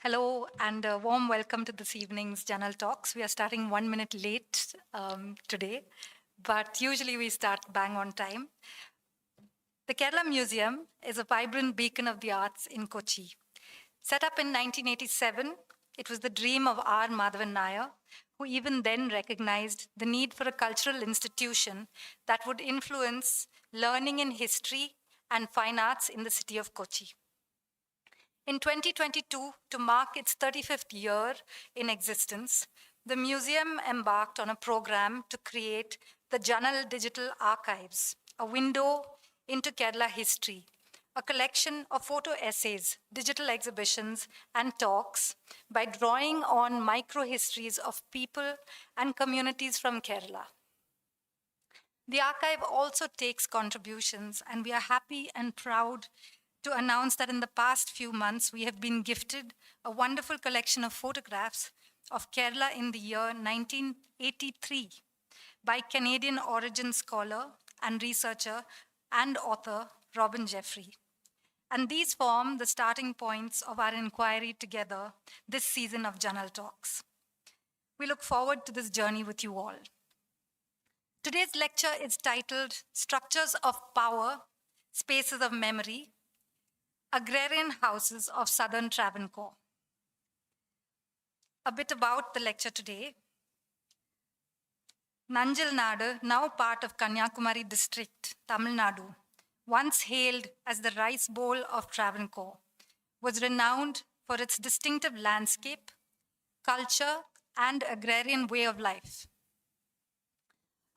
Hello and a warm welcome to this evening's Journal Talks. We are starting 1 minute late today, but usually we start bang on time. The Kerala Museum is a vibrant beacon of the arts in Kochi. Set up in 1987, it was the dream of R. Madhavan Nair, who even then recognized the need for a cultural institution that would influence learning in history and fine arts in the city of Kochi. In 2022, to mark its 35th year in existence, the museum embarked on a program to create the Janal Digital Archives, a window into Kerala history, a collection of photo essays, digital exhibitions, and talks by drawing on micro-histories of people and communities from Kerala. The archive also takes contributions, and we are happy and proud to announce that in the past few months, we have been gifted a wonderful collection of photographs of Kerala in the year 1983 by Canadian origin scholar and researcher and author Robin Jeffrey. And these form the starting points of our inquiry together this season of Journal Talks. We look forward to this journey with you all. Today's lecture is titled Structures of Power, Spaces of Memory, Agrarian Houses of Southern Travancore. A bit about the lecture today. Nanjilnaadu, now part of Kanyakumari District, Tamil Nadu, once hailed as the rice bowl of Travancore, was renowned for its distinctive landscape, culture, and agrarian way of life.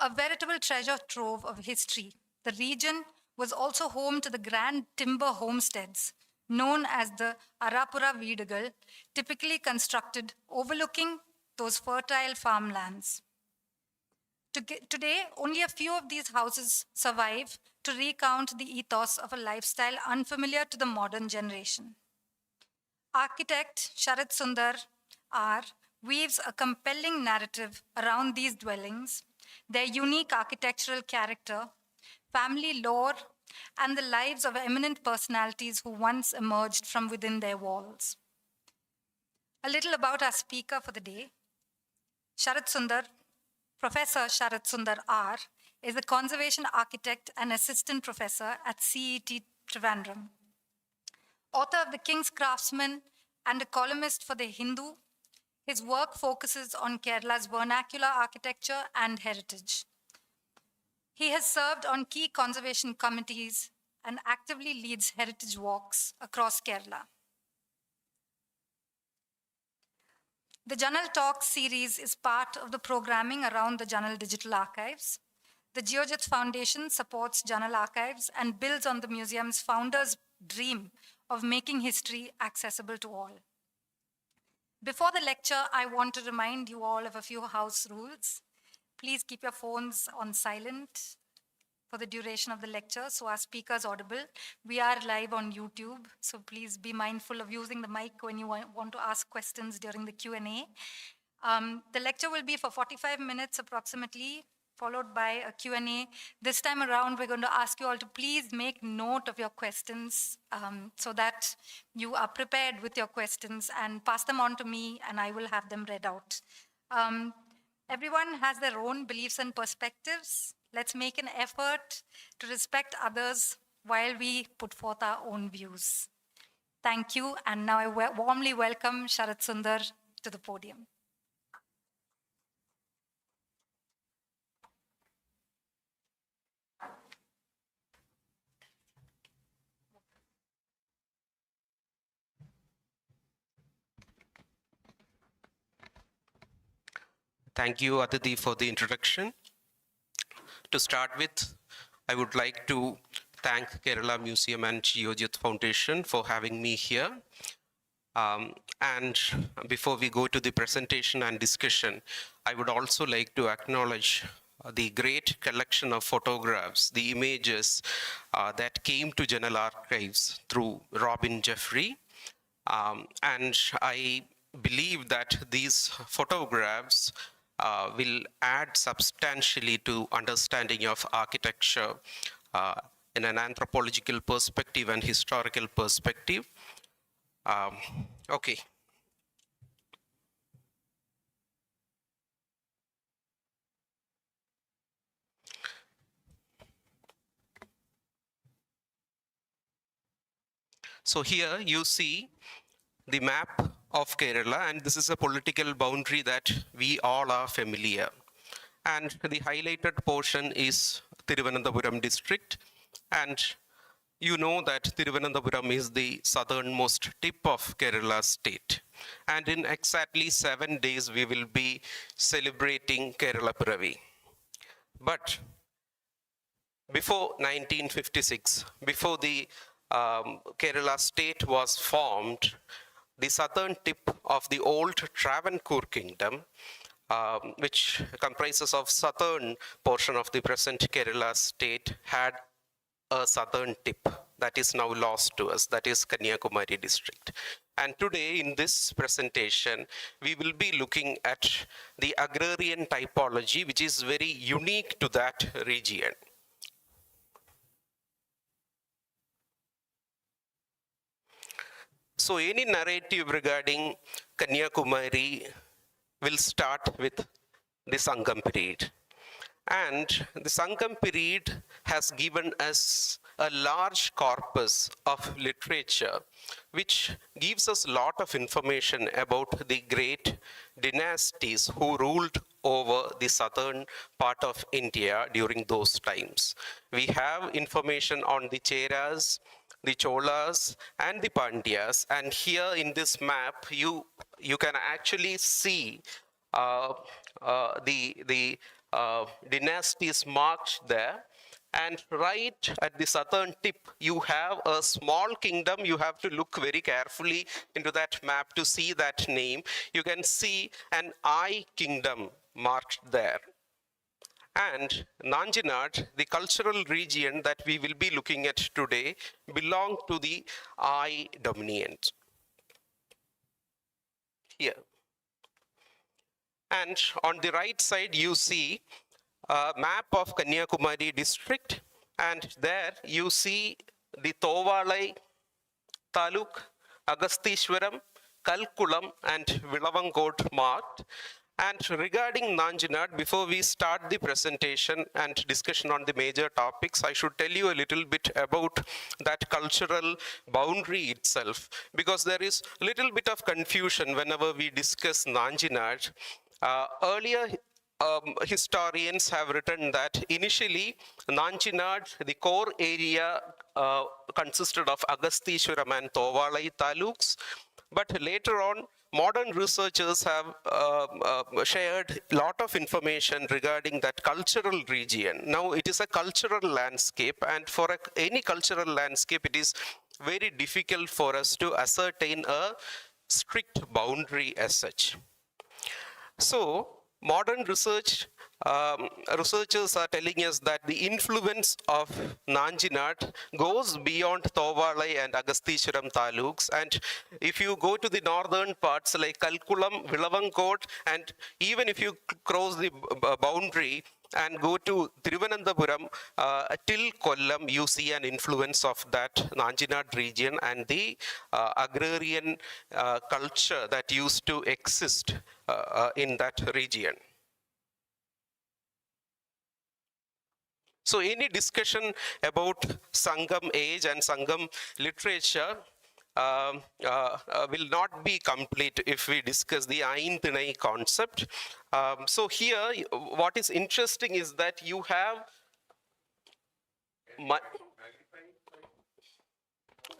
A veritable treasure trove of history, the region was also home to the grand timber homesteads, known as the arappura veedukal, typically constructed overlooking those fertile farmlands. Today, only a few of these houses survive to recount the ethos of a lifestyle unfamiliar to the modern generation. Architect Sharat Sunder R weaves a compelling narrative around these dwellings, their unique architectural character, family lore, and the lives of eminent personalities who once emerged from within their walls. A little about our speaker for the day. Professor Sharat Sunder R is a conservation architect and assistant professor at CET Trivandrum. Author of the King's Craftsmen and a columnist for The Hindu, his work focuses on Kerala's vernacular architecture and heritage. He has served on key conservation committees and actively leads heritage walks across Kerala. The Journal Talks series is part of the programming around the Journal Digital Archives. The GeoJet Foundation supports Journal Archives and builds on the museum's founder's dream of making history accessible to all. Before the lecture, I want to remind you all of a few house rules. Please keep your phones on silent for the duration of the lecture, so our speaker is audible. We are live on YouTube, so please be mindful of using the mic when you want to ask questions during the Q&A. The lecture will be for 45 minutes approximately, followed by a Q&A. This time around, we're going to ask you all to please make note of your questions so that you are prepared with your questions and pass them on to me, and I will have them read out. Everyone has their own beliefs and perspectives. Let's make an effort to respect others while we put forth our own views. Thank you, and now I warmly welcome Sharat Sunder to the podium. Thank you, Aditi, for the introduction. To start with, I would like to thank Kerala Museum and Geojit Foundation for having me here. And before we go to the presentation and discussion, I would also like to acknowledge the great collection of photographs, the images that came to General Archives through Robin Jeffrey. And I believe that these photographs will add substantially to understanding of architecture in an anthropological perspective and historical perspective. Okay. So here you see the map of Kerala, and this is a political boundary that we all are familiar. And the highlighted portion is Thiruvananthapuram district, and you know that Thiruvananthapuram is the southernmost tip of Kerala state. And in exactly 7 days, we will be celebrating Kerala Piravi. But before 1956, before the Kerala state was formed, the southern tip of the old Travancore kingdom, which comprises of southern portion of the present Kerala state, had a southern tip that is now lost to us, that is Kanyakumari District. And today in this presentation, we will be looking at the agrarian typology, which is very unique to that region. So any narrative regarding Kanyakumari will start with the Sangam period. And the Sangam period has given us a large corpus of literature, which gives us a lot of information about the great dynasties who ruled over the southern part of India during those times. We have information on the Cheras, the Cholas, and the Pandyas, and here in this map, you can actually see the dynasties marked there. And right at the southern tip, you have a small kingdom. You have to look very carefully into that map to see that name. You can see an I kingdom marked there. And Nanjilnaadu, the cultural region that we will be looking at today, belong to the I dominant. Here. And on the right side, you see a map of Kanyakumari district, and there you see the Thovalai Taluk, Agastishwaram, Kalkulam, and Vilavangkot marked. And regarding Nanjilnaadu, before we start the presentation and discussion on the major topics, I should tell you a little bit about that cultural boundary itself, because there is a little bit of confusion whenever we discuss Nanjilnaadu. Earlier historians have written that initially Nanjilnaadu, the core area consisted of Agastishwaram and Thovalai taluks, but later on modern researchers have shared a lot of information regarding that cultural region. Now it is a cultural landscape, and for any cultural landscape, it is very difficult for us to ascertain a strict boundary as such. So modern researchers are telling us that the influence of Nanjilnaadu goes beyond Thovalai and Agastishwaram taluks, and if you go to the northern parts like Kalkulam, Vilavangkot, and even if you cross the boundary and go to Thiruvananthapuram till Kollam, you see an influence of that Nanjilnaadu region and the agrarian culture that used to exist in that region. So any discussion about Sangam age and Sangam literature will not be complete if we discuss the Aintinai concept. So here, what is interesting is that you have,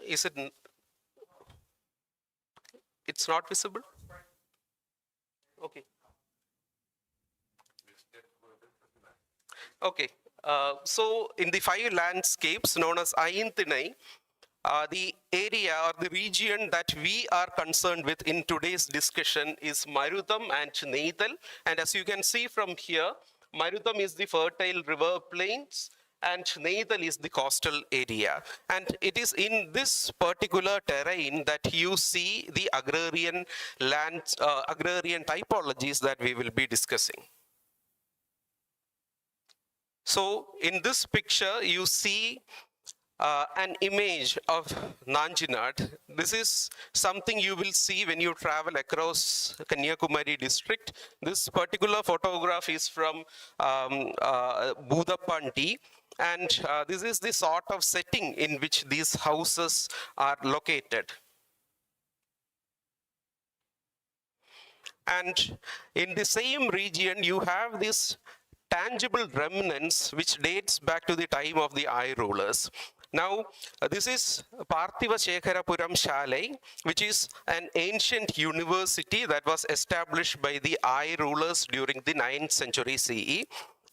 is it, it's not visible? Okay. Okay. So in the 5 landscapes known as Aintinai, the area or the region that we are concerned with in today's discussion is Marutham and Neithal. And as you can see from here, Marutham is the fertile river plains and Neithal is the coastal area. And it is in this particular terrain that you see the agrarian lands, agrarian typologies that we will be discussing. So in this picture, you see an image of Nanjilnaadu. This is something you will see when you travel across Kanyakumari district. This particular photograph is from Budapandi, and this is the sort of setting in which these houses are located. And in the same region, you have this tangible remnants which dates back to the time of the Ai rulers. Now, this is Parthiva Shekharapuram Shalai, which is an ancient university that was established by the Ai rulers during the 9th century CE.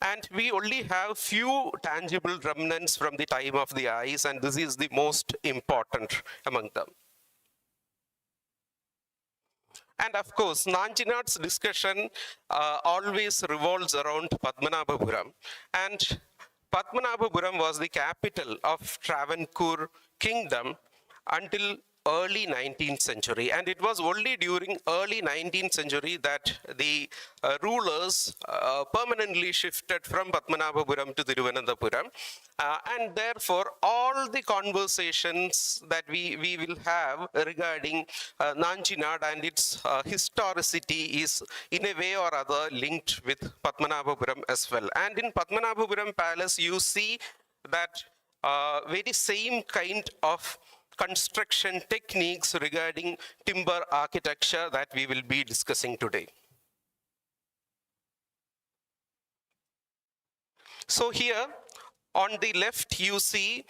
And we only have few tangible remnants from the time of the Ais, and this is the most important among them. And of course, Nanjilnadu's discussion always revolves around Padmanabhapuram. And Padmanabhapuram was the capital of Travancore kingdom until early 19th century. And it was only during early 19th century that the rulers permanently shifted from Padmanabhapuram to Thiruvananthapuram. And therefore, all the conversations that we will have regarding Nanjilnaadu and its historicity is in a way or other linked with Padmanabhapuram as well. And in Padmanabhapuram Palace, you see that very same kind of construction techniques regarding timber architecture that we will be discussing today. So here on the left you see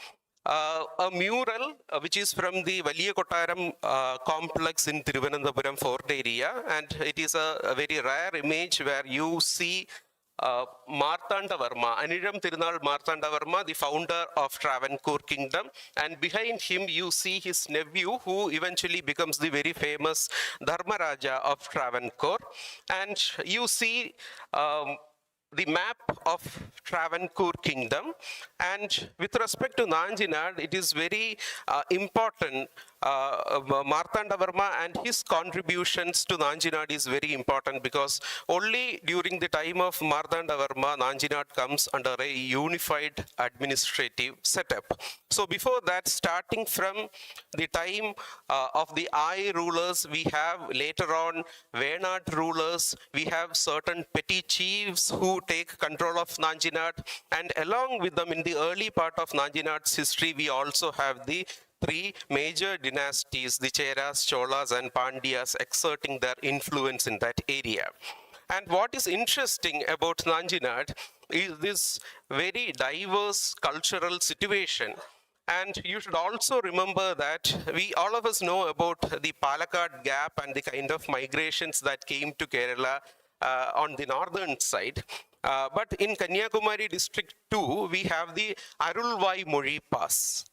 a mural which is from the Valiya Kottaram complex in Thiruvananthapuram fort area, and it is a very rare image where you see Marthandavarma, Aniram Tirunal Marthandavarma, the founder of Travancore kingdom, and behind him you see his nephew who eventually becomes the very famous Dharmaraja of Travancore, and you see the map of Travancore kingdom. And with respect to Nanjilnaadu, it is very important. Marthandavarma and his contributions to Nanjilnaadu is very important because only during the time of Marthandavarma, Nanjilnaadu comes under a unified administrative setup. So before that, starting from the time of the Ai rulers, we have later on Venad rulers, we have certain petty chiefs who take control of Nanjilnaadu, and along with them in the early part of Nanjilnadu's history, we also have the 3 major dynasties, the Cheras, Cholas, and Pandyas, exerting their influence in that area. And what is interesting about Nanjilnaadu is this very diverse cultural situation. And you should also remember that all of us know about the Palakkad Gap and the kind of migrations that came to Kerala on the northern side. But in Kanyakumari District too, we have the Arulvai Mori Pass.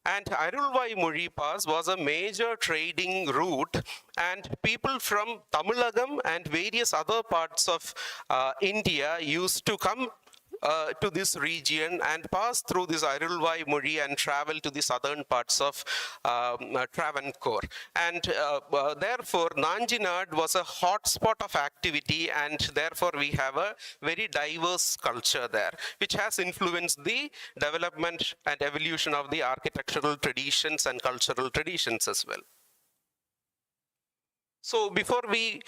And Arulvai Mori Pass was a major trading route, and people from Tamilagam and various other parts of India used to come to this region and pass through this Arulvai Mori and travel to the southern parts of Travancore. And therefore, Nanjilnaadu was a hotspot of activity, and therefore we have a very diverse culture there, which has influenced the development and evolution of the architectural traditions and cultural traditions as well. So before we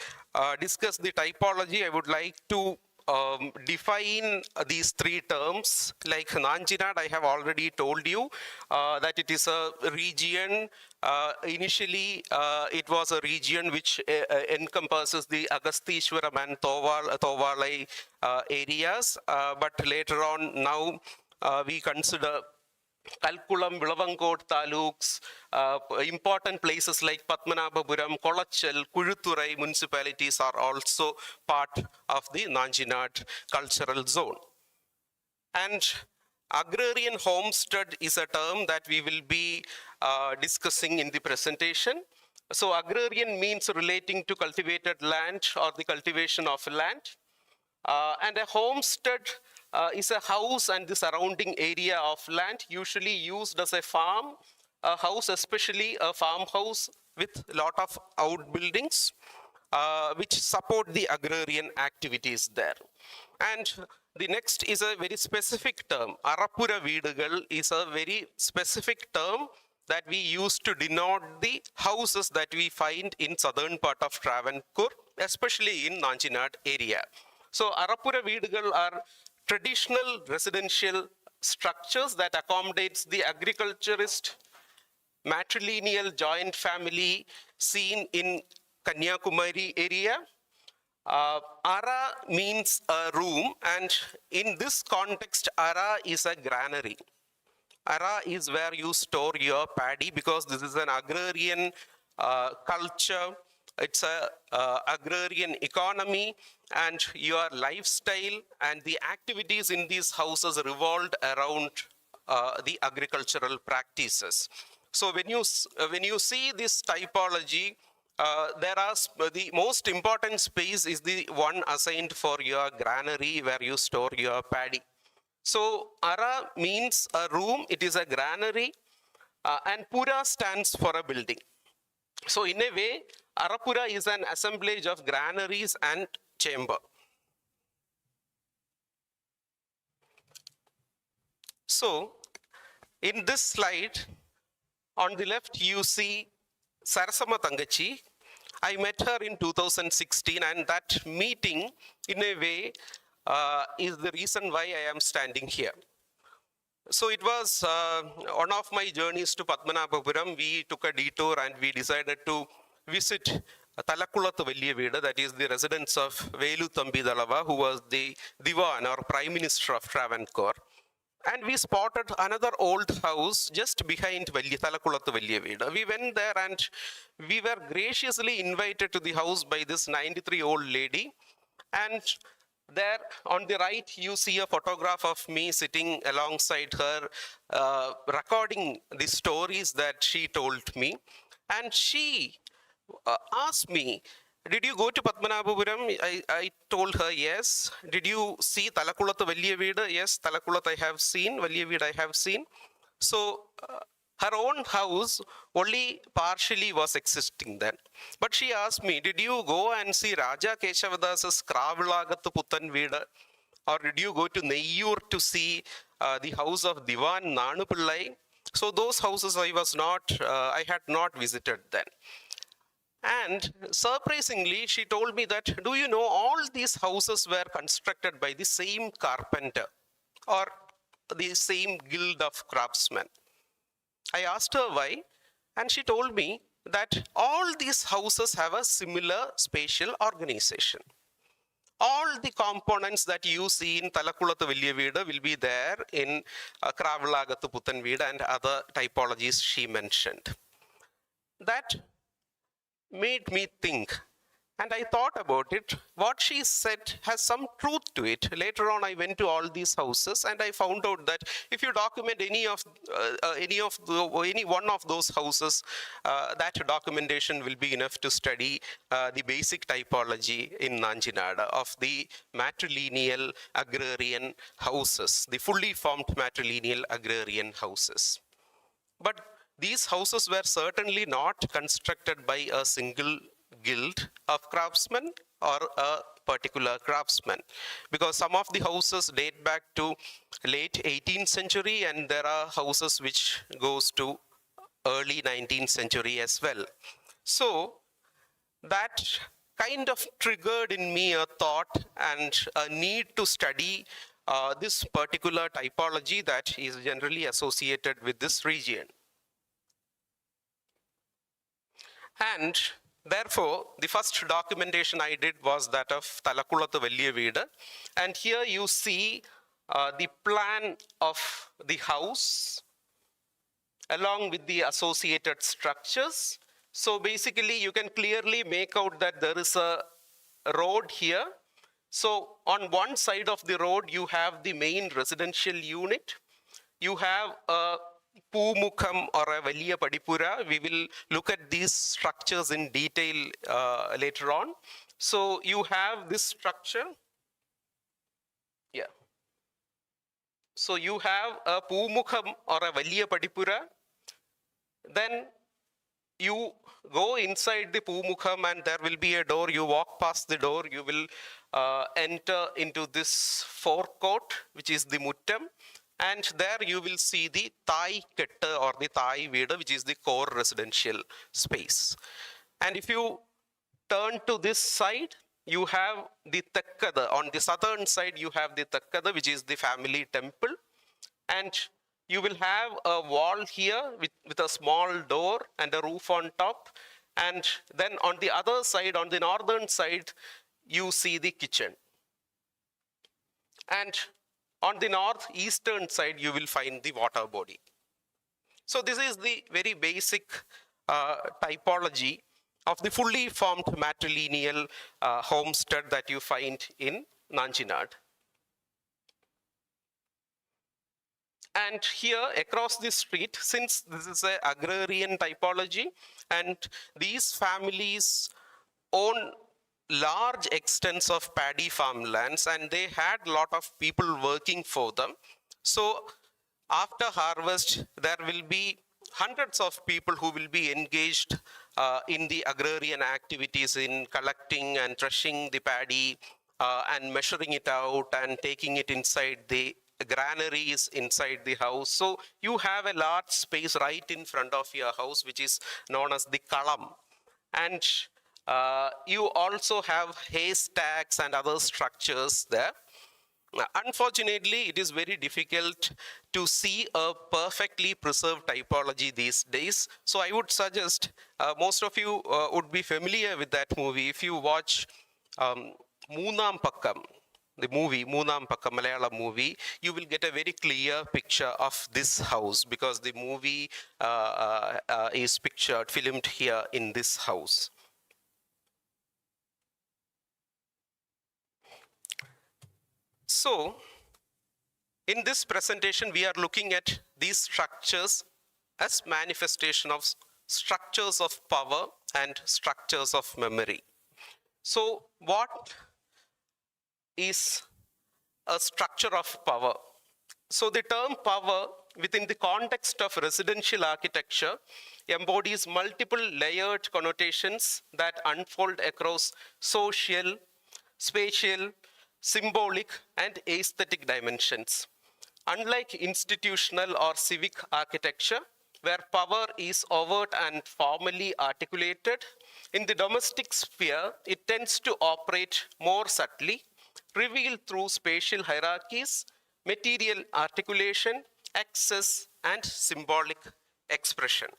discuss the typology, I would like to define these three terms. Like Nanjilnaadu, I have already told you that it is a region. Initially, it was a region which encompasses the Agastishwaram and Thovalai areas, but later on now we consider Kalkulam, Vilavangkot taluks, important places like Padmanabhapuram, Kolachal, Kuzhuturai municipalities are also part of the Nanjilnaadu cultural zone. And agrarian homestead is a term that we will be discussing in the presentation. So agrarian means relating to cultivated land or the cultivation of land. And a homestead is a house and the surrounding area of land usually used as a farm, a house, especially a farmhouse with a lot of outbuildings which support the agrarian activities there. And the next is a very specific term. Arappura veedukal is a very specific term that we use to denote the houses that we find in southern part of Travancore, especially in Nanjilnaadu area. So Arappura veedukal are traditional residential structures that accommodates the agriculturist matrilineal joint family seen in Kanyakumari area. Ara means a room, and in this context, Ara is a granary. Ara is where you store your paddy because this is an agrarian culture. It's a agrarian economy, and your lifestyle and the activities in these houses revolved around the agricultural practices. So when you see this typology, there are the most important space is the one assigned for your granary where you store your paddy. So Ara means a room, it is a granary, and Pura stands for a building. So in a way, Arappura is an assemblage of granaries and chamber. So in this slide, on the left, you see Sarasama Tangachi. I met her in 2016, and that meeting, in a way, is the reason why I am standing here. So it was one of my journeys to Padmanabhapuram. We took a detour and we decided to visit Talakkulathu Velliya Veedu, that is the residence of Velu Thambi Dalava, who was the Diwan or Prime Minister of Travancore. And we spotted another old house just behind Talakkulathu Velliya Veedu. We went there and we were graciously invited to the house by this 93-year-old lady. And there on the right, you see a photograph of me sitting alongside her, recording the stories that she told me. And she asked me, did you go to Padmanabhapuram? I told her, yes. Did you see Talakkulathu Velliya Veedu? Yes, Talakkulathu I have seen, Velliya Veedu I have seen. So her own house only partially was existing then. But she asked me, did you go and see Raja Keshavadasa's Kravalagathu Puttan Veedu? Or did you go to Neyyur to see the house of Diwan Nanu Pillai? So those houses I had not visited then. And surprisingly, she told me that, do you know, all these houses were constructed by the same carpenter or the same guild of craftsmen. I asked her why, and she told me that all these houses have a similar spatial organization. All the components that you see in Talakkulathu Velliya Veedu will be there in Kravalagathu Puttan Veedu and other typologies she mentioned. That made me think, and I thought about it. What she said has some truth to it. Later on, I went to all these houses and I found out that if you document any one of those houses, that documentation will be enough to study the basic typology in Nanjilnaadu of the matrilineal agrarian houses, the fully formed matrilineal agrarian houses. But these houses were certainly not constructed by a single guild of craftsmen or a particular craftsman, because some of the houses date back to late 18th century and there are houses which goes to early 19th century as well. So that kind of triggered in me a thought and a need to study this particular typology that is generally associated with this region. And therefore, the first documentation I did was that of Talakkulathu Velliya Veedu. And here you see the plan of the house along with the associated structures. So basically, you can clearly make out that there is a road here. So on one side of the road, you have the main residential unit. You have a Pumukham or a Valiya Padipura. We will look at these structures in detail later on. So you have this structure. Yeah. So you have a Pumukham or a Valiya Padipura. Then you go inside the Pumukham and there will be a door. You walk past the door. You will enter into this forecourt, which is the Muttam. And there you will see the Thai Ketta or the Thai Veedu, which is the core residential space. And if you turn to this side, you have the Takkada. On the southern side, you have the Takkada, which is the family temple. And you will have a wall here with a small door and a roof on top. And then on the other side, on the northern side, you see the kitchen. And on the northeastern side, you will find the water body. So this is the very basic typology of the fully formed matrilineal homestead that you find in Nanjilnaadu. And here across the street, since this is an agrarian typology and these families own large extents of paddy farmlands and they had a lot of people working for them. So after harvest, there will be hundreds of people who will be engaged in the agrarian activities in collecting and threshing the paddy and measuring it out and taking it inside the granaries inside the house. So you have a large space right in front of your house, which is known as the kalam. And you also have haystacks and other structures there. Unfortunately, it is very difficult to see a perfectly preserved typology these days. So I would suggest, most of you would be familiar with that movie. If you watch Moonam Pakkam, the movie, Moonam Pakkam, Malayalam movie, you will get a very clear picture of this house because the movie is pictured, filmed here in this house. So, in this presentation, we are looking at these structures as manifestation of structures of power and structures of memory. So, what is a structure of power? So, the term power within the context of residential architecture embodies multiple layered connotations that unfold across social, spatial, symbolic, and aesthetic dimensions. Unlike institutional or civic architecture, where power is overt and formally articulated, in the domestic sphere, it tends to operate more subtly, revealed through spatial hierarchies, material articulation, access, and symbolic expression.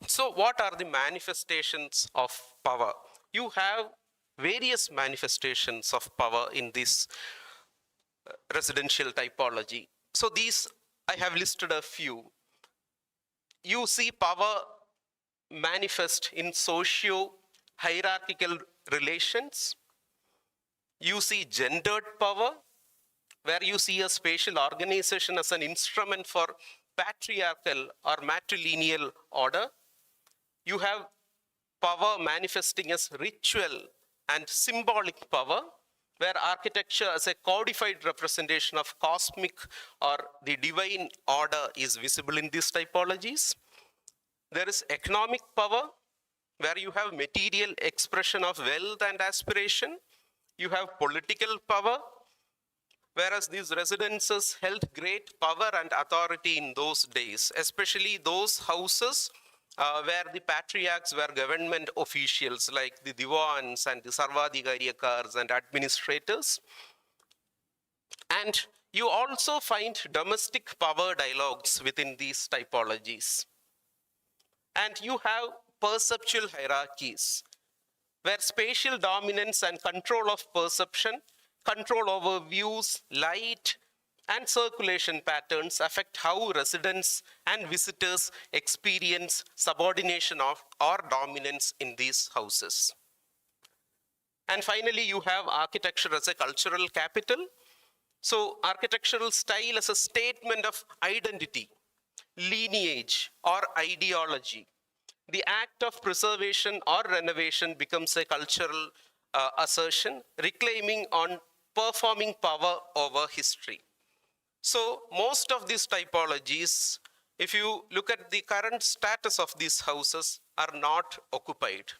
So what are the manifestations of power? You have various manifestations of power in this residential typology. So these, I have listed a few. You see power manifest in socio-hierarchical relations. You see gendered power, where you see a spatial organization as an instrument for patriarchal or matrilineal order. You have power manifesting as ritual and symbolic power, where architecture as a codified representation of cosmic or the divine order is visible in these typologies. There is economic power, where you have material expression of wealth and aspiration. You have political power, whereas these residences held great power and authority in those days, especially those houses where the patriarchs were government officials like the Diwans and the Sarvadhikariyakars and administrators. And you also find domestic power dialogues within these typologies. And you have perceptual hierarchies, where spatial dominance and control of perception, control over views, light, and circulation patterns affect how residents and visitors experience subordination of or dominance in these houses. And finally, you have architecture as a cultural capital. So architectural style as a statement of identity, lineage, or ideology. The act of preservation or renovation becomes a cultural assertion, reclaiming on performing power over history. So most of these typologies, if you look at the current status of these houses, are not occupied.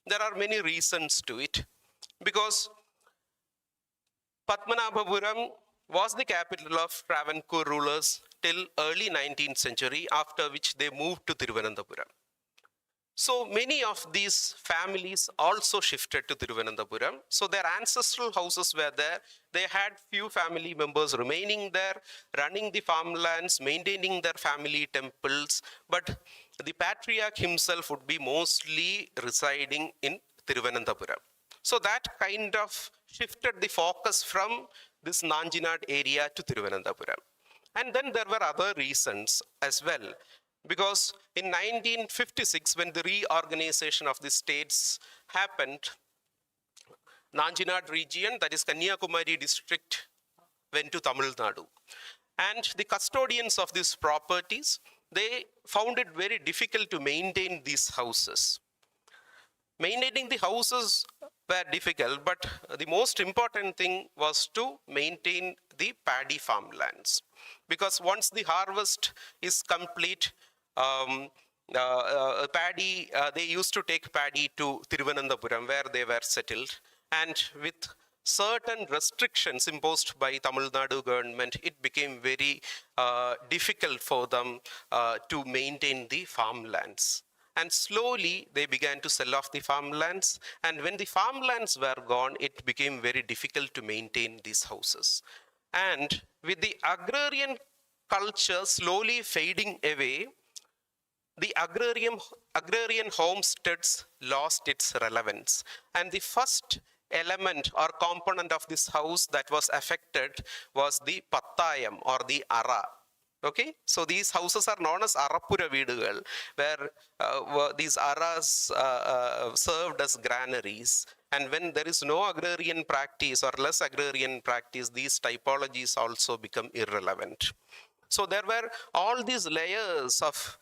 There are many reasons to it, because Padmanabhapuram was the capital of Travancore rulers till early 19th century, after which they moved to Thiruvananthapuram. So many of these families also shifted to Thiruvananthapuram. So their ancestral houses were there. They had few family members remaining there, running the farmlands, maintaining their family temples. But the patriarch himself would be mostly residing in Thiruvananthapuram. So that kind of shifted the focus from this Nanjilnaadu area to Thiruvananthapuram. And then there were other reasons as well, because in 1956, when the reorganization of the states happened, Nanjilnaadu region, that is Kanyakumari District, went to Tamil Nadu. And the custodians of these properties, they found it very difficult to maintain these houses. Maintaining the houses were difficult, but the most important thing was to maintain the paddy farmlands. Because once the harvest is complete, paddy, they used to take paddy to Thiruvananthapuram, where they were settled. And with certain restrictions imposed by Tamil Nadu government, it became very difficult for them to maintain the farmlands. And slowly they began to sell off the farmlands. And when the farmlands were gone, it became very difficult to maintain these houses. And with the agrarian culture slowly fading away, the agrarian homesteads lost its relevance. And the first element or component of this house that was affected was the pattayam or the ara. Okay, so these houses are known as arappura veedukal, where these aras served as granaries. And when there is no agrarian practice or less agrarian practice, these typologies also become irrelevant. So there were all these layers of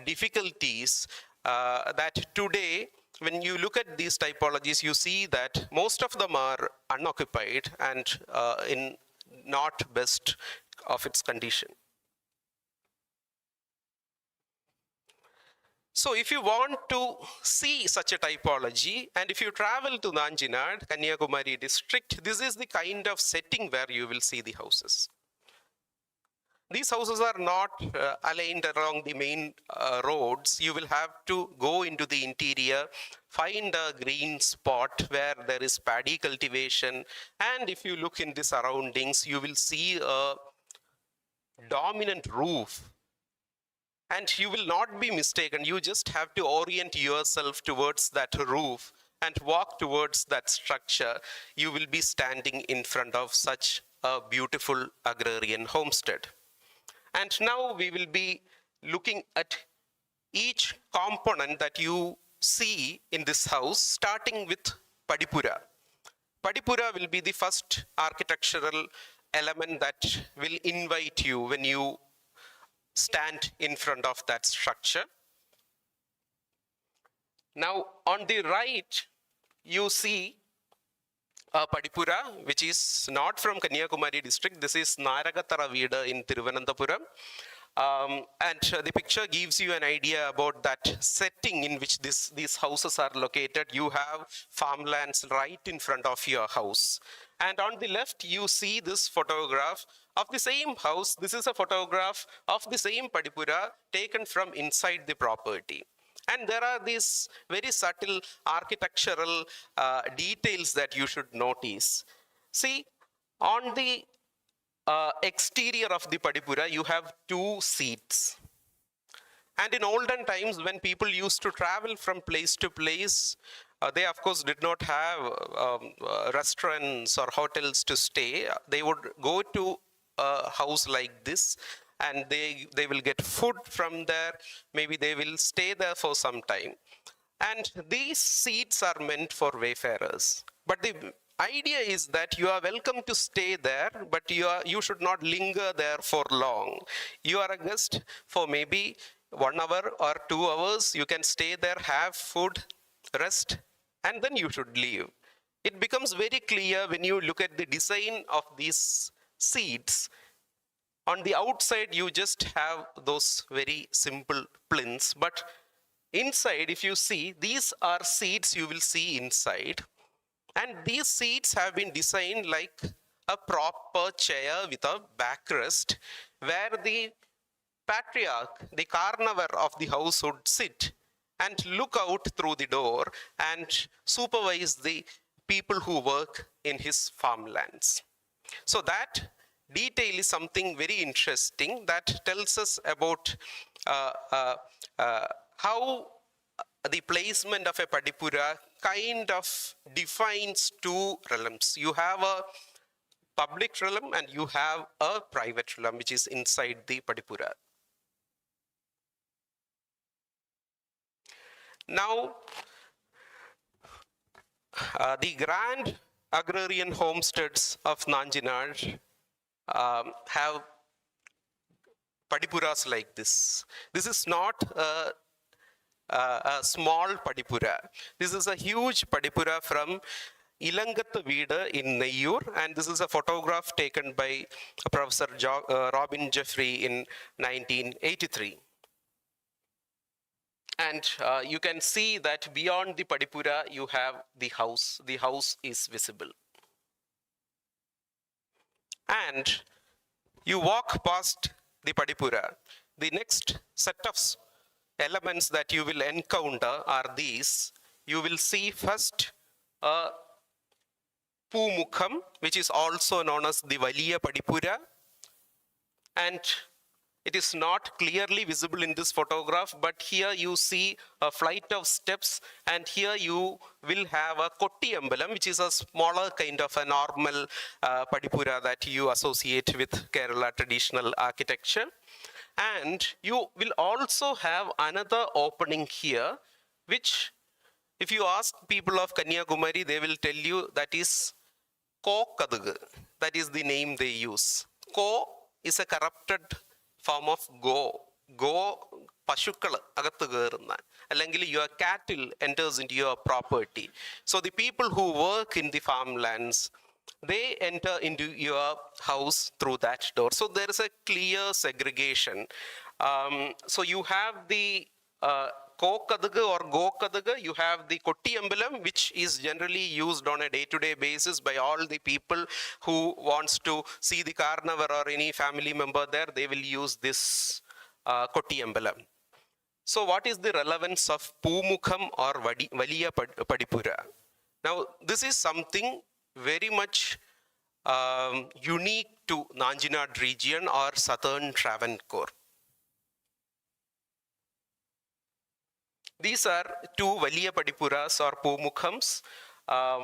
difficulties that today, when you look at these typologies, you see that most of them are unoccupied and in not best of its condition. So if you want to see such a typology, and if you travel to Nanjilnaadu, Kanyakumari District, this is the kind of setting where you will see the houses. These houses are not aligned along the main roads. You will have to go into the interior, find a green spot where there is paddy cultivation. And if you look in the surroundings, you will see a dominant roof. And you will not be mistaken. You just have to orient yourself towards that roof and walk towards that structure. You will be standing in front of such a beautiful agrarian homestead. And now we will be looking at each component that you see in this house, starting with Padipura. Padipura will be the first architectural element that will invite you when you stand in front of that structure. Now, on the right, you see Padipura, which is not from Kanyakumari district. This is Naragathara Veeda in Thiruvananthapuram. And the picture gives you an idea about that setting in which these houses are located. You have farmlands right in front of your house. And on the left, you see this photograph of the same house. This is a photograph of the same Padipura taken from inside the property. And there are these very subtle architectural details that you should notice. See, on the exterior of the Padipura, you have two seats. And in olden times, when people used to travel from place to place, they of course did not have restaurants or hotels to stay. They would go to a house like this, and they will get food from there. Maybe they will stay there for some time. And these seats are meant for wayfarers. But the idea is that you are welcome to stay there, but you should not linger there for long. You are a guest for maybe 1 hour or 2 hours. You can stay there, have food, rest, and then you should leave. It becomes very clear when you look at the design of these seats. On the outside, you just have those very simple plinths, but inside, if you see, these are seats you will see inside. And these seats have been designed like a proper chair with a backrest, where the patriarch, the carnivore of the house, would sit and look out through the door and supervise the people who work in his farmlands. So that detail is something very interesting that tells us about how the placement of a Padipura kind of defines two realms. You have a public realm and you have a private realm, which is inside the Padipura. Now, the grand agrarian homesteads of Nanjilnaadu have Padipuras like this. This is not a small Padipura. This is a huge Padipura from Ilangathu Veedu in Neyyur, and this is a photograph taken by Professor Robin Jeffrey in 1983. And you can see that beyond the Padipura, you have the house. The house is visible. And you walk past the Padipura. The next set of elements that you will encounter are these. You will see first a Pumukham, which is also known as the Valiya Padipura. And it is not clearly visible in this photograph, but here you see a flight of steps, and here you will have a Kotti Ambalam, which is a smaller kind of a normal Padipura that you associate with Kerala traditional architecture. And you will also have another opening here, which if you ask people of Kanyakumari, they will tell you that is Ko Kadugu. That is the name they use. Ko is a corrupted form of go. Go, Pashukal, agattu kerunna. Allengil your cattle enters into your property. So the people who work in the farmlands, they enter into your house through that door. So there is a clear segregation. So you have the Ko Kadugu or Go Kadugu, you have the Kotti Ambalam, which is generally used on a day-to-day basis by all the people who wants to see the carnivore or any family member there. They will use this Kotti Ambalam. So what is the relevance of Pumukham or Valiya Padipura? Now, this is something very much unique to Nanjilnaadu region or southern Travancore. These are two Valiya Padipuras or Pumukhams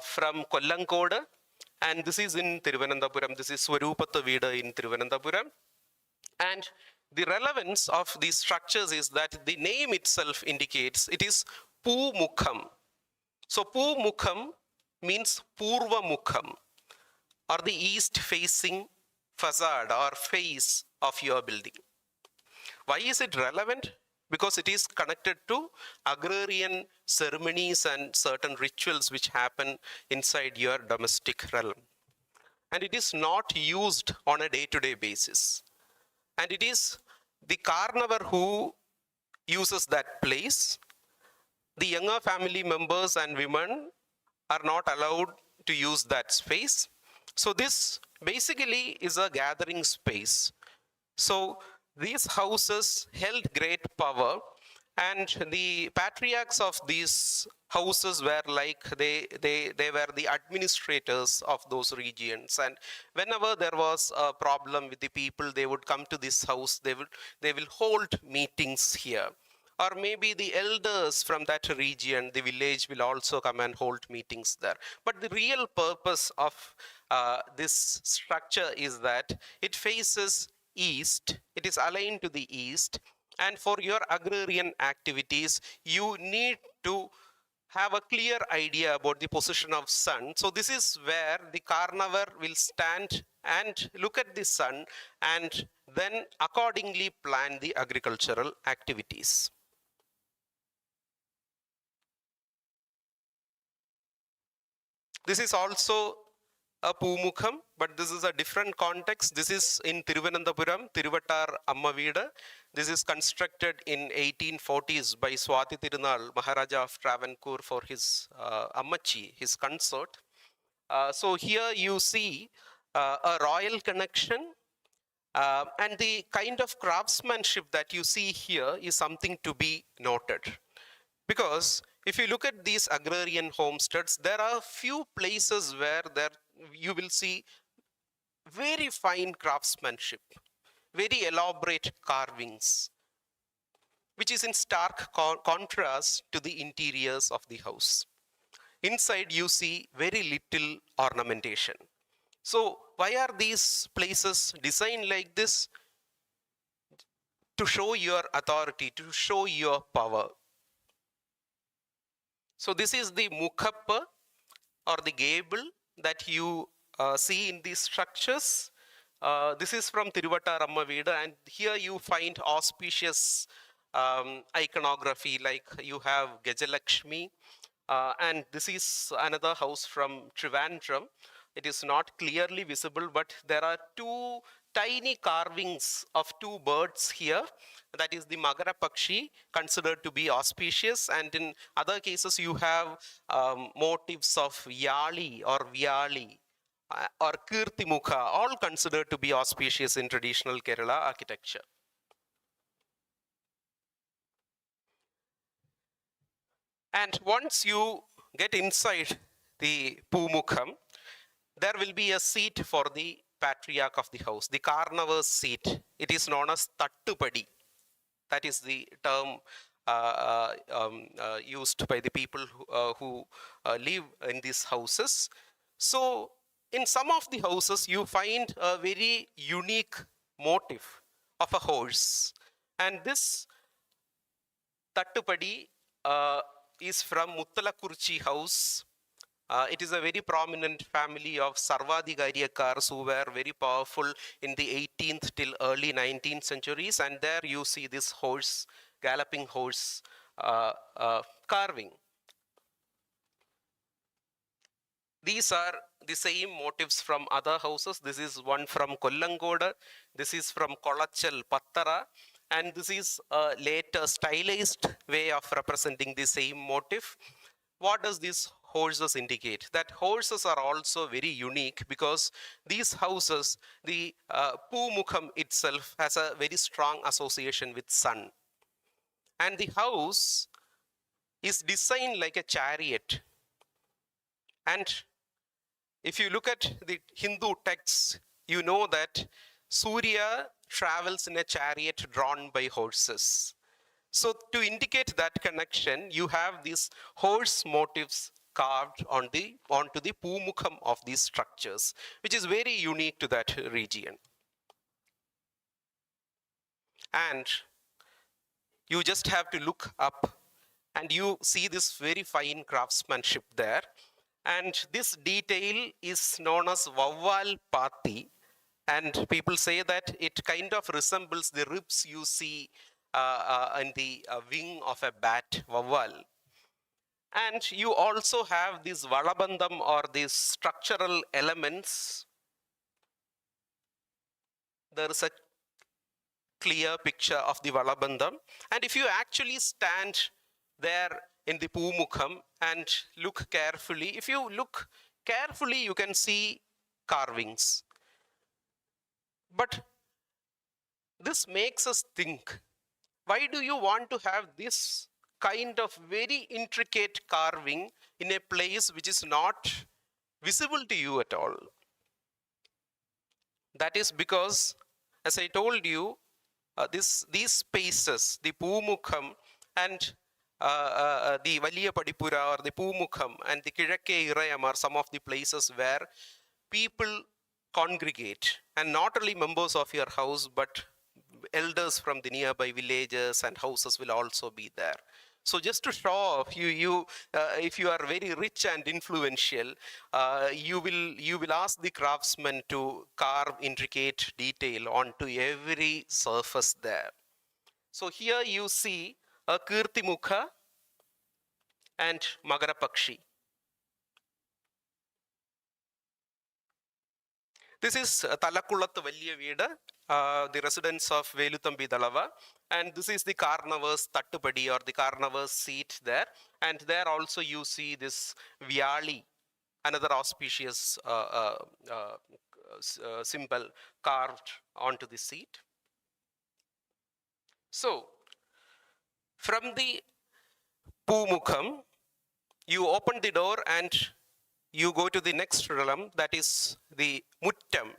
from Kollankodu, and this is in Thiruvananthapuram. This is Swarupathu Veedu in Thiruvananthapuram. And the relevance of these structures is that the name itself indicates it is Pumukham. So Pumukham means Purva Mukham, or the east facing facade or face of your building. Why is it relevant? Because it is connected to agrarian ceremonies and certain rituals which happen inside your domestic realm. And it is not used on a day-to-day basis. And it is the carnivore who uses that place, the younger family members and women are not allowed to use that space. So this basically is a gathering space. So these houses held great power, and the patriarchs of these houses were like they were the administrators of those regions. And whenever there was a problem with the people, they would come to this house. They will hold meetings here. Or maybe the elders from that region, the village, will also come and hold meetings there. But the real purpose of this structure is that it faces east, it is aligned to the east, and for your agrarian activities, you need to have a clear idea about the position of sun. So this is where the carnivore will stand and look at the sun and then accordingly plan the agricultural activities. This is also a Pumukham, but this is a different context. This is in Thiruvananthapuram, Thiruvattar Amma Veedu. This is constructed in 1840s by Swathi Tirunal, Maharaja of Travancore, for his Ammachi, his consort. So here you see a royal connection, and the kind of craftsmanship that you see here is something to be noted. Because if you look at these agrarian homesteads, there are few places where you will see very fine craftsmanship, very elaborate carvings, which is in stark contrast to the interiors of the house. Inside you see very little ornamentation. So why are these places designed like this? To show your authority, to show your power. So this is the mukhappa, or the gable, that you see in these structures. This is from Thiruvattar Amma Veedu, and here you find auspicious iconography, like you have Gajalakshmi, and this is another house from Trivandrum. It is not clearly visible, but there are two tiny carvings of two birds here. That is the Magara Pakshi, considered to be auspicious, and in other cases you have motifs of Yali or Vyali or Kirtimukha, all considered to be auspicious in traditional Kerala architecture. And once you get inside the Pumukham, there will be a seat for the patriarch of the house, the carnivore's seat. It is known as Tattupadi. That is the term used by the people who live in these houses. So in some of the houses, you find a very unique motif of a horse. And this Tattupadi is from Muttalakurchi house. It is a very prominent family of Sarvadhikariyakars who were very powerful in the 18th till early 19th centuries. And there you see this horse, galloping horse carving. These are the same motifs from other houses. This is one from Kollangoda. This is from Kolachal Pattara. And this is a later stylized way of representing the same motif. What does this horses indicate? That horses are also very unique, because these houses, the Pumukham itself has a very strong association with sun. And the house is designed like a chariot. And if you look at the Hindu texts, you know that Surya travels in a chariot drawn by horses. So to indicate that connection, you have these horse motifs carved onto the Pumukham of these structures, which is very unique to that region. And you just have to look up and you see this very fine craftsmanship there. And this detail is known as Vavval Pati. And people say that it kind of resembles the ribs you see in the wing of a bat, Vavval. And you also have these Valabandham, or these structural elements. There is a clear picture of the Valabandham. And if you actually stand there in the Pumukham and look carefully, if you look carefully, you can see carvings. But this makes us think, why do you want to have this kind of very intricate carving in a place which is not visible to you at all? That is because, as I told you, these spaces, the Pumukham and the Valiya Padipura or the Pumukham and the Kizhakke Irayam are some of the places where people congregate, and not only members of your house, but elders from the nearby villages and houses will also be there. So just to show off, if you are very rich and influential, you will ask the craftsmen to carve intricate detail onto every surface there. So here you see a Kirtimukha and Magarapakshi. This is Talakkulattu Valliya Veeda, the residence of Veluthambi Dalava, and this is the Karnava's Tattupadi or the Karnava's seat there. And there also you see this Vyali, another auspicious symbol carved onto the seat. So, from the Pumukham, you open the door and you go to the next realm, that is the Muttam,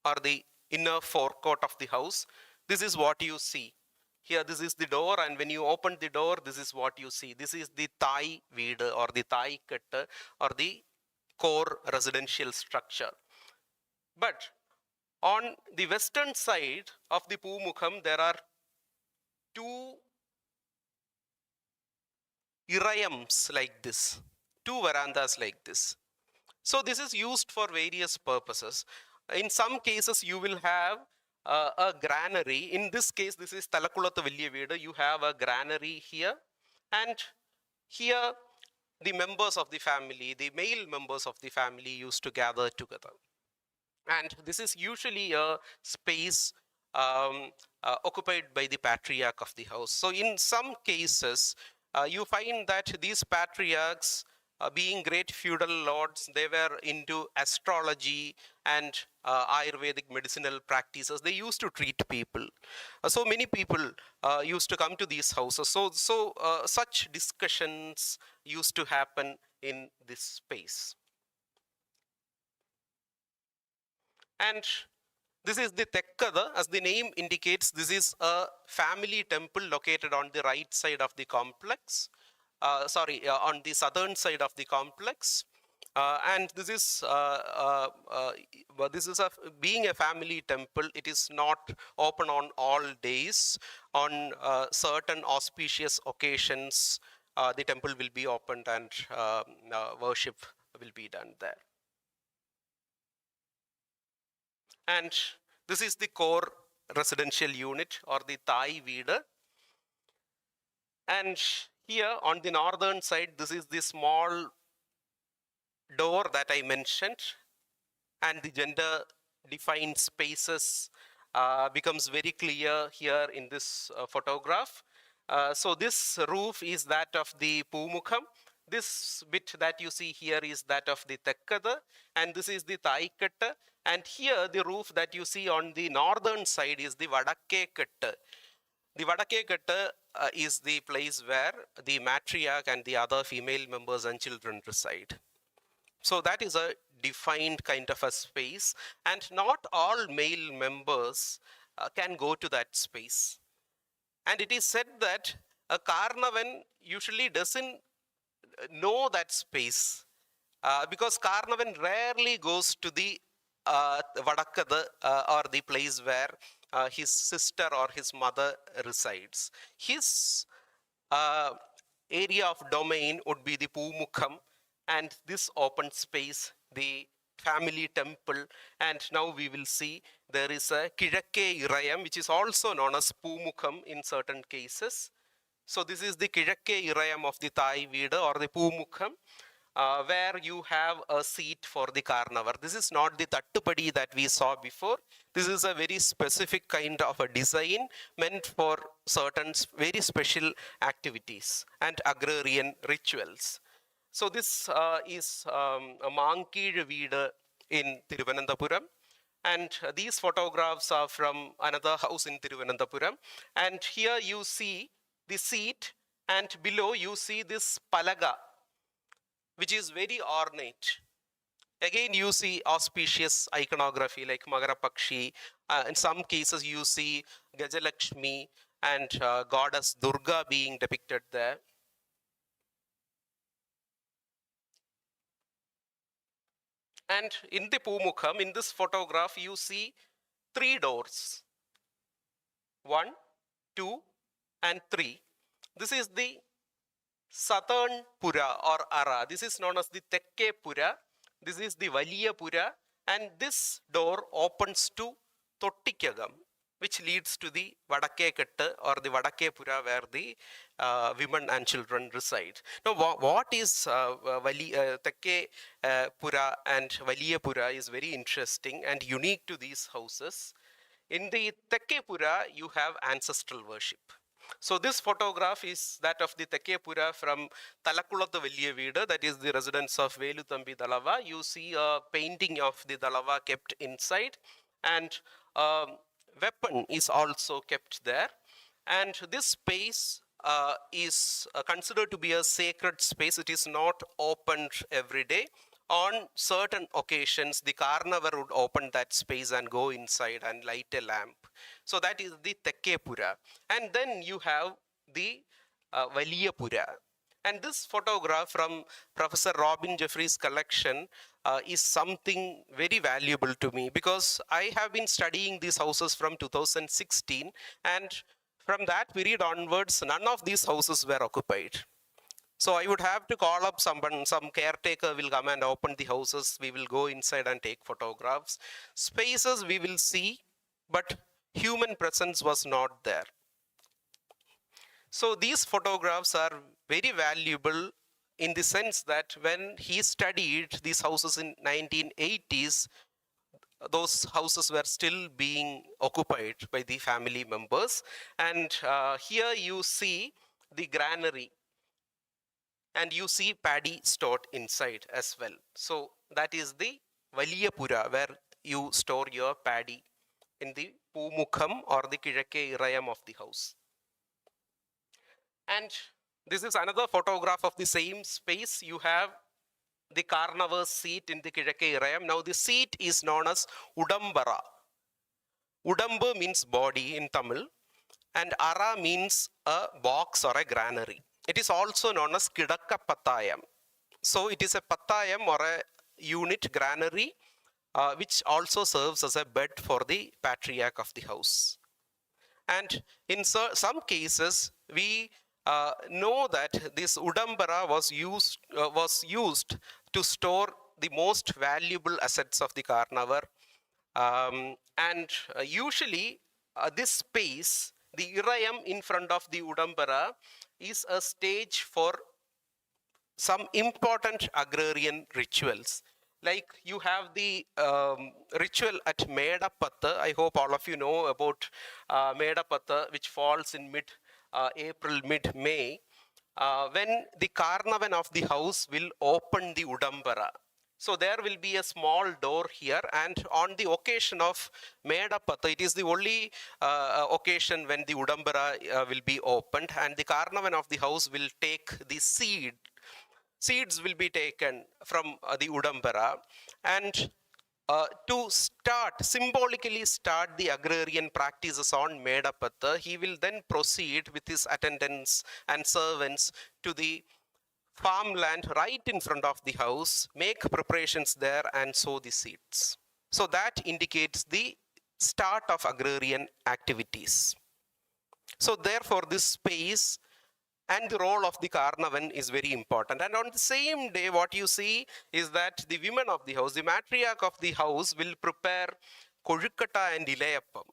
or the inner forecourt of the house. This is what you see. Here, this is the door, and when you open the door, this is what you see. This is the Thai Veeda or the Thai Katta or the core residential structure. But on the western side of the Pumukham, there are two irayams like this, two verandas like this. So this is used for various purposes. In some cases, you will have a granary. In this case, this is Talakkulattu Valliya Veeda. You have a granary here, and here the members of the family, the male members of the family, used to gather together. And this is usually a space occupied by the patriarch of the house. So in some cases, you find that these patriarchs, being great feudal lords, they were into astrology and Ayurvedic medicinal practices. They used to treat people. So many people used to come to these houses. So such discussions used to happen in this space. And this is the Tekkada. As the name indicates, this is a family temple located on the right side of the complex. On the southern side of the complex. And this is being a family temple. It is not open on all days. On certain auspicious occasions, the temple will be opened and worship will be done there. And this is the core residential unit or the Thai Veeda. And here on the northern side, this is the small door that I mentioned, and the gender defined spaces becomes very clear here in this photograph. So this roof is that of the Pumukham. This bit that you see here is that of the Tekkada, and this is the Thai Katta. And here the roof that you see on the northern side is the Vadakke Katta. The Vadakke Katta is the place where the matriarch and the other female members and children reside. So that is a defined kind of a space, and not all male members can go to that space. And it is said that a Karnavan usually doesn't know that space because Karnavan rarely goes to the Vadakkada or the place where his sister or his mother resides. His area of domain would be the Pumukham, and this open space, the family temple. And now we will see there is a Kizhakke Irayam, which is also known as Pumukham in certain cases. So this is the Kizhakke Irayam of the Thai Veeda or the Pumukham. where you have a seat for the carnival. This is not the tattupadi that we saw before. This is a very specific kind of a design meant for certain very special activities and agrarian rituals. So this is a Mankizh Veedu in Thiruvananthapuram. And these photographs are from another house in Thiruvananthapuram. And here you see the seat, and below you see this palaga, which is very ornate. Again, you see auspicious iconography like Magarapakshi. In some cases, you see Gajalakshmi and goddess Durga being depicted there. And in the Pumukham, in this photograph, you see 3 doors. 1, 2, and 3. This is the southern Pura or Ara. This is known as the Tekke Pura. This is the Valiya Pura. And this door opens to Tottikagam, which leads to the Vadakke Ketta or the Vadakke Pura, where the women and children reside. Now, what is Tekke Pura and Valiya Pura is very interesting and unique to these houses. In the Tekke Pura, you have ancestral worship. So this photograph is that of the Tekke Pura from Talakkulathu Veliya Veedu, that is the residence of Veluthambi Dalava. You see a painting of the Dalava kept inside, and weapon is also kept there. And this space is considered to be a sacred space. It is not opened every day. On certain occasions, the carnival would open that space and go inside and light a lamp. So that is the Tekke Pura. And then you have the Valiya Pura. And this photograph from Professor Robin Jeffrey's collection is something very valuable to me, because I have been studying these houses from 2016, and from that period onwards, none of these houses were occupied. So I would have to call up someone, some caretaker will come and open the houses. We will go inside and take photographs. Spaces we will see, but human presence was not there. So these photographs are very valuable in the sense that when he studied these houses in 1980s, those houses were still being occupied by the family members. And here you see the granary, and you see paddy stored inside as well. So that is the Valiya Pura, where you store your paddy in the Pumukham or the Kiഴക്കേ Irayam of the house. And this is another photograph of the same space. You have the carnivor's seat in the Kiഴക്കേ Irayam. Now the seat is known as Udambara. Udambu means body in Tamil, and Ara means a box or a granary. It is also known as Kidakka Pattayam. So it is a Pattayam or a unit granary, which also serves as a bed for the patriarch of the house. And in some cases, we know that this Udambara was used to store the most valuable assets of the carnivore. And usually this space, the Irayam in front of the Udambara, is a stage for some important agrarian rituals. Like you have the ritual at Medapatta. I hope all of you know about Medapatta, which falls in mid-April, mid-May, when the Karnavan of the house will open the Udambara. So there will be a small door here, and on the occasion of Medapatta, it is the only occasion when the Udambara will be opened, and the Karnavan of the house will take the seeds will be taken from the Udambara, and to symbolically start the agrarian practices on Medapatta, he will then proceed with his attendants and servants to the farmland right in front of the house, make preparations there and sow the seeds. So that indicates the start of agrarian activities. So therefore this space and the role of the Karnavan is very important. And on the same day, what you see is that the women of the house, the matriarch of the house, will prepare Kojukkata and Ilayapam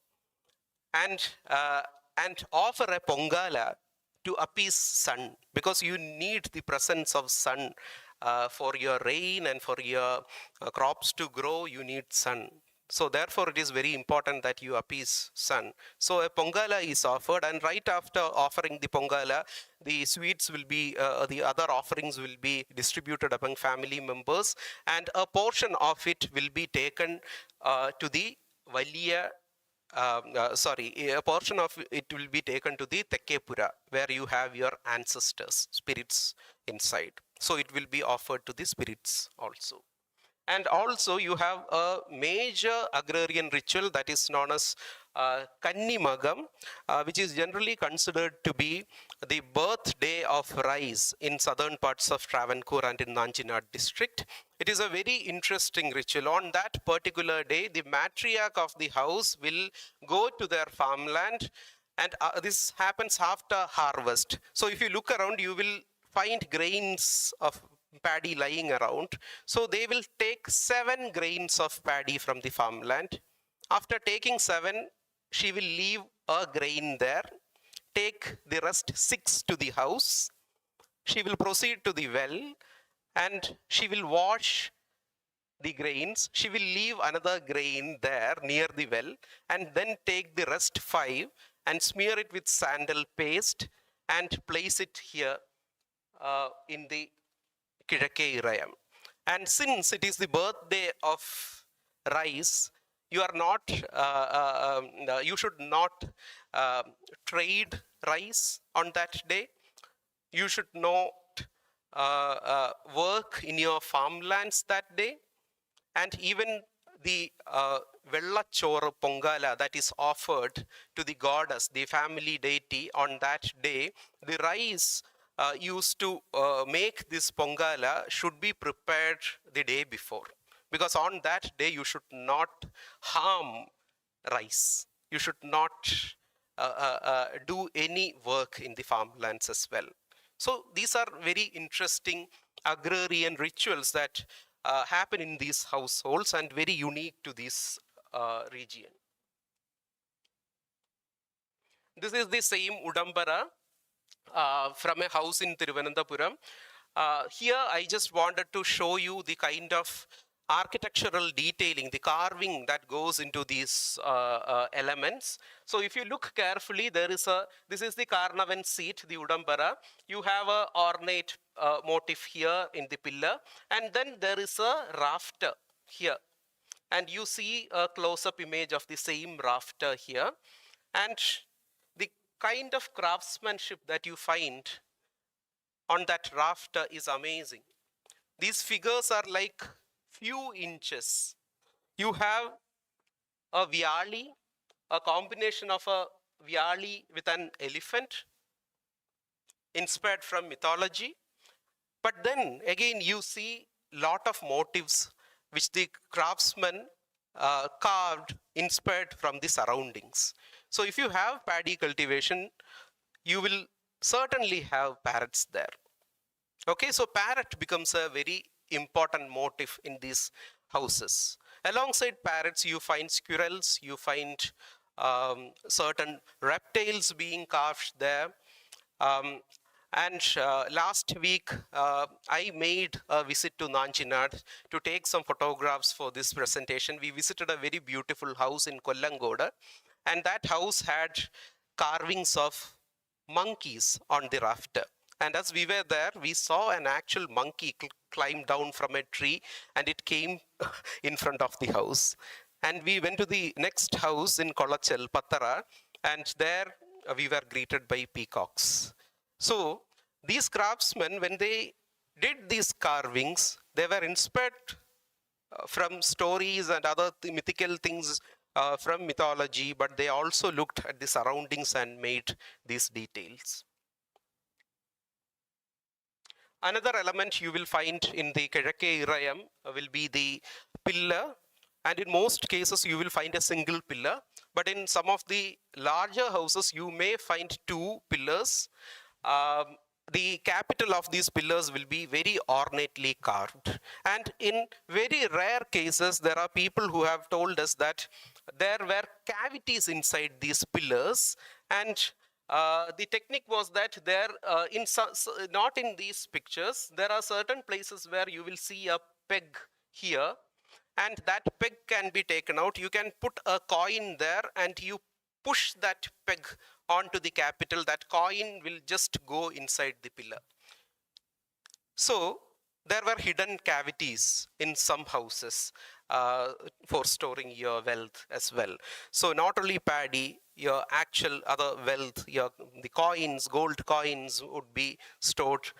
and offer a Pongala to appease sun, because you need the presence of sun for your rain and for your crops to grow, you need sun. So therefore, it is very important that you appease sun. So a pongala is offered, and right after offering the pongala, the sweets will be, the other offerings will be distributed among family members, and a portion of it will be taken to the Valiya, a portion of it will be taken to the Tekkepura, where you have your ancestors, spirits inside. So it will be offered to the spirits also. And also you have a major agrarian ritual that is known as Kannimagam, which is generally considered to be the birthday of rice in southern parts of Travancore and in Nanjilnaadu district. It is a very interesting ritual. On that particular day, the matriarch of the house will go to their farmland, and this happens after harvest. So if you look around, you will find grains of paddy lying around. So they will take 7 grains of paddy from the farmland. After taking 7, she will leave a grain there, take the rest 6 to the house. She will proceed to the well and she will wash the grains. She will leave another grain there near the well and then take the rest 5 and smear it with sandal paste and place it here in the Kanyakumari. And since it is the birthday of rice, you are not, you should not trade rice on that day. You should not work in your farmlands that day. And even the Vellachor Pongala that is offered to the goddess, the family deity on that day, the rice used to make this Pongala should be prepared the day before. Because on that day you should not harm rice. You should not do any work in the farmlands as well. So these are very interesting agrarian rituals that happen in these households and very unique to this region. This is the same Udambara from a house in Thiruvananthapuram. Here I just wanted to show you the kind of architectural detailing, the carving that goes into these elements. So if you look carefully, this is the Karnavan seat, the Udambara. You have a ornate motif here in the pillar, and then there is a rafter here. And you see a close-up image of the same rafter here. And the kind of craftsmanship that you find on that rafter is amazing. These figures are like few inches. You have a vyali, a combination of a vyali with an elephant, inspired from mythology. But then again, you see lot of motifs which the craftsmen carved, inspired from the surroundings. So if you have paddy cultivation, you will certainly have parrots there. Okay, so parrot becomes a very important motif in these houses. Alongside parrots, you find squirrels, you find certain reptiles being carved there. Last week, I made a visit to Nanjilnaadu to take some photographs for this presentation. We visited a very beautiful house in Kollangoda, and that house had carvings of monkeys on the rafter. And as we were there, we saw an actual monkey climb down from a tree, and it came in front of the house. And we went to the next house in Kolachal, Pattara, and there we were greeted by peacocks. So these craftsmen, when they did these carvings, they were inspired from stories and other mythical things from mythology, but they also looked at the surroundings and made these details. Another element you will find in the Kanyakumari will be the pillar, and in most cases you will find a single pillar, but in some of the larger houses you may find 2 pillars. The capital of these pillars will be very ornately carved, and in very rare cases there are people who have told us that there were cavities inside these pillars, and the technique was that there, not in these pictures, there are certain places where you will see a peg here, and that peg can be taken out. You can put a coin there and you push that peg onto the capital. That coin will just go inside the pillar. So there were hidden cavities in some houses for storing your wealth as well. So not only paddy, your actual other wealth, the coins, gold coins would be stored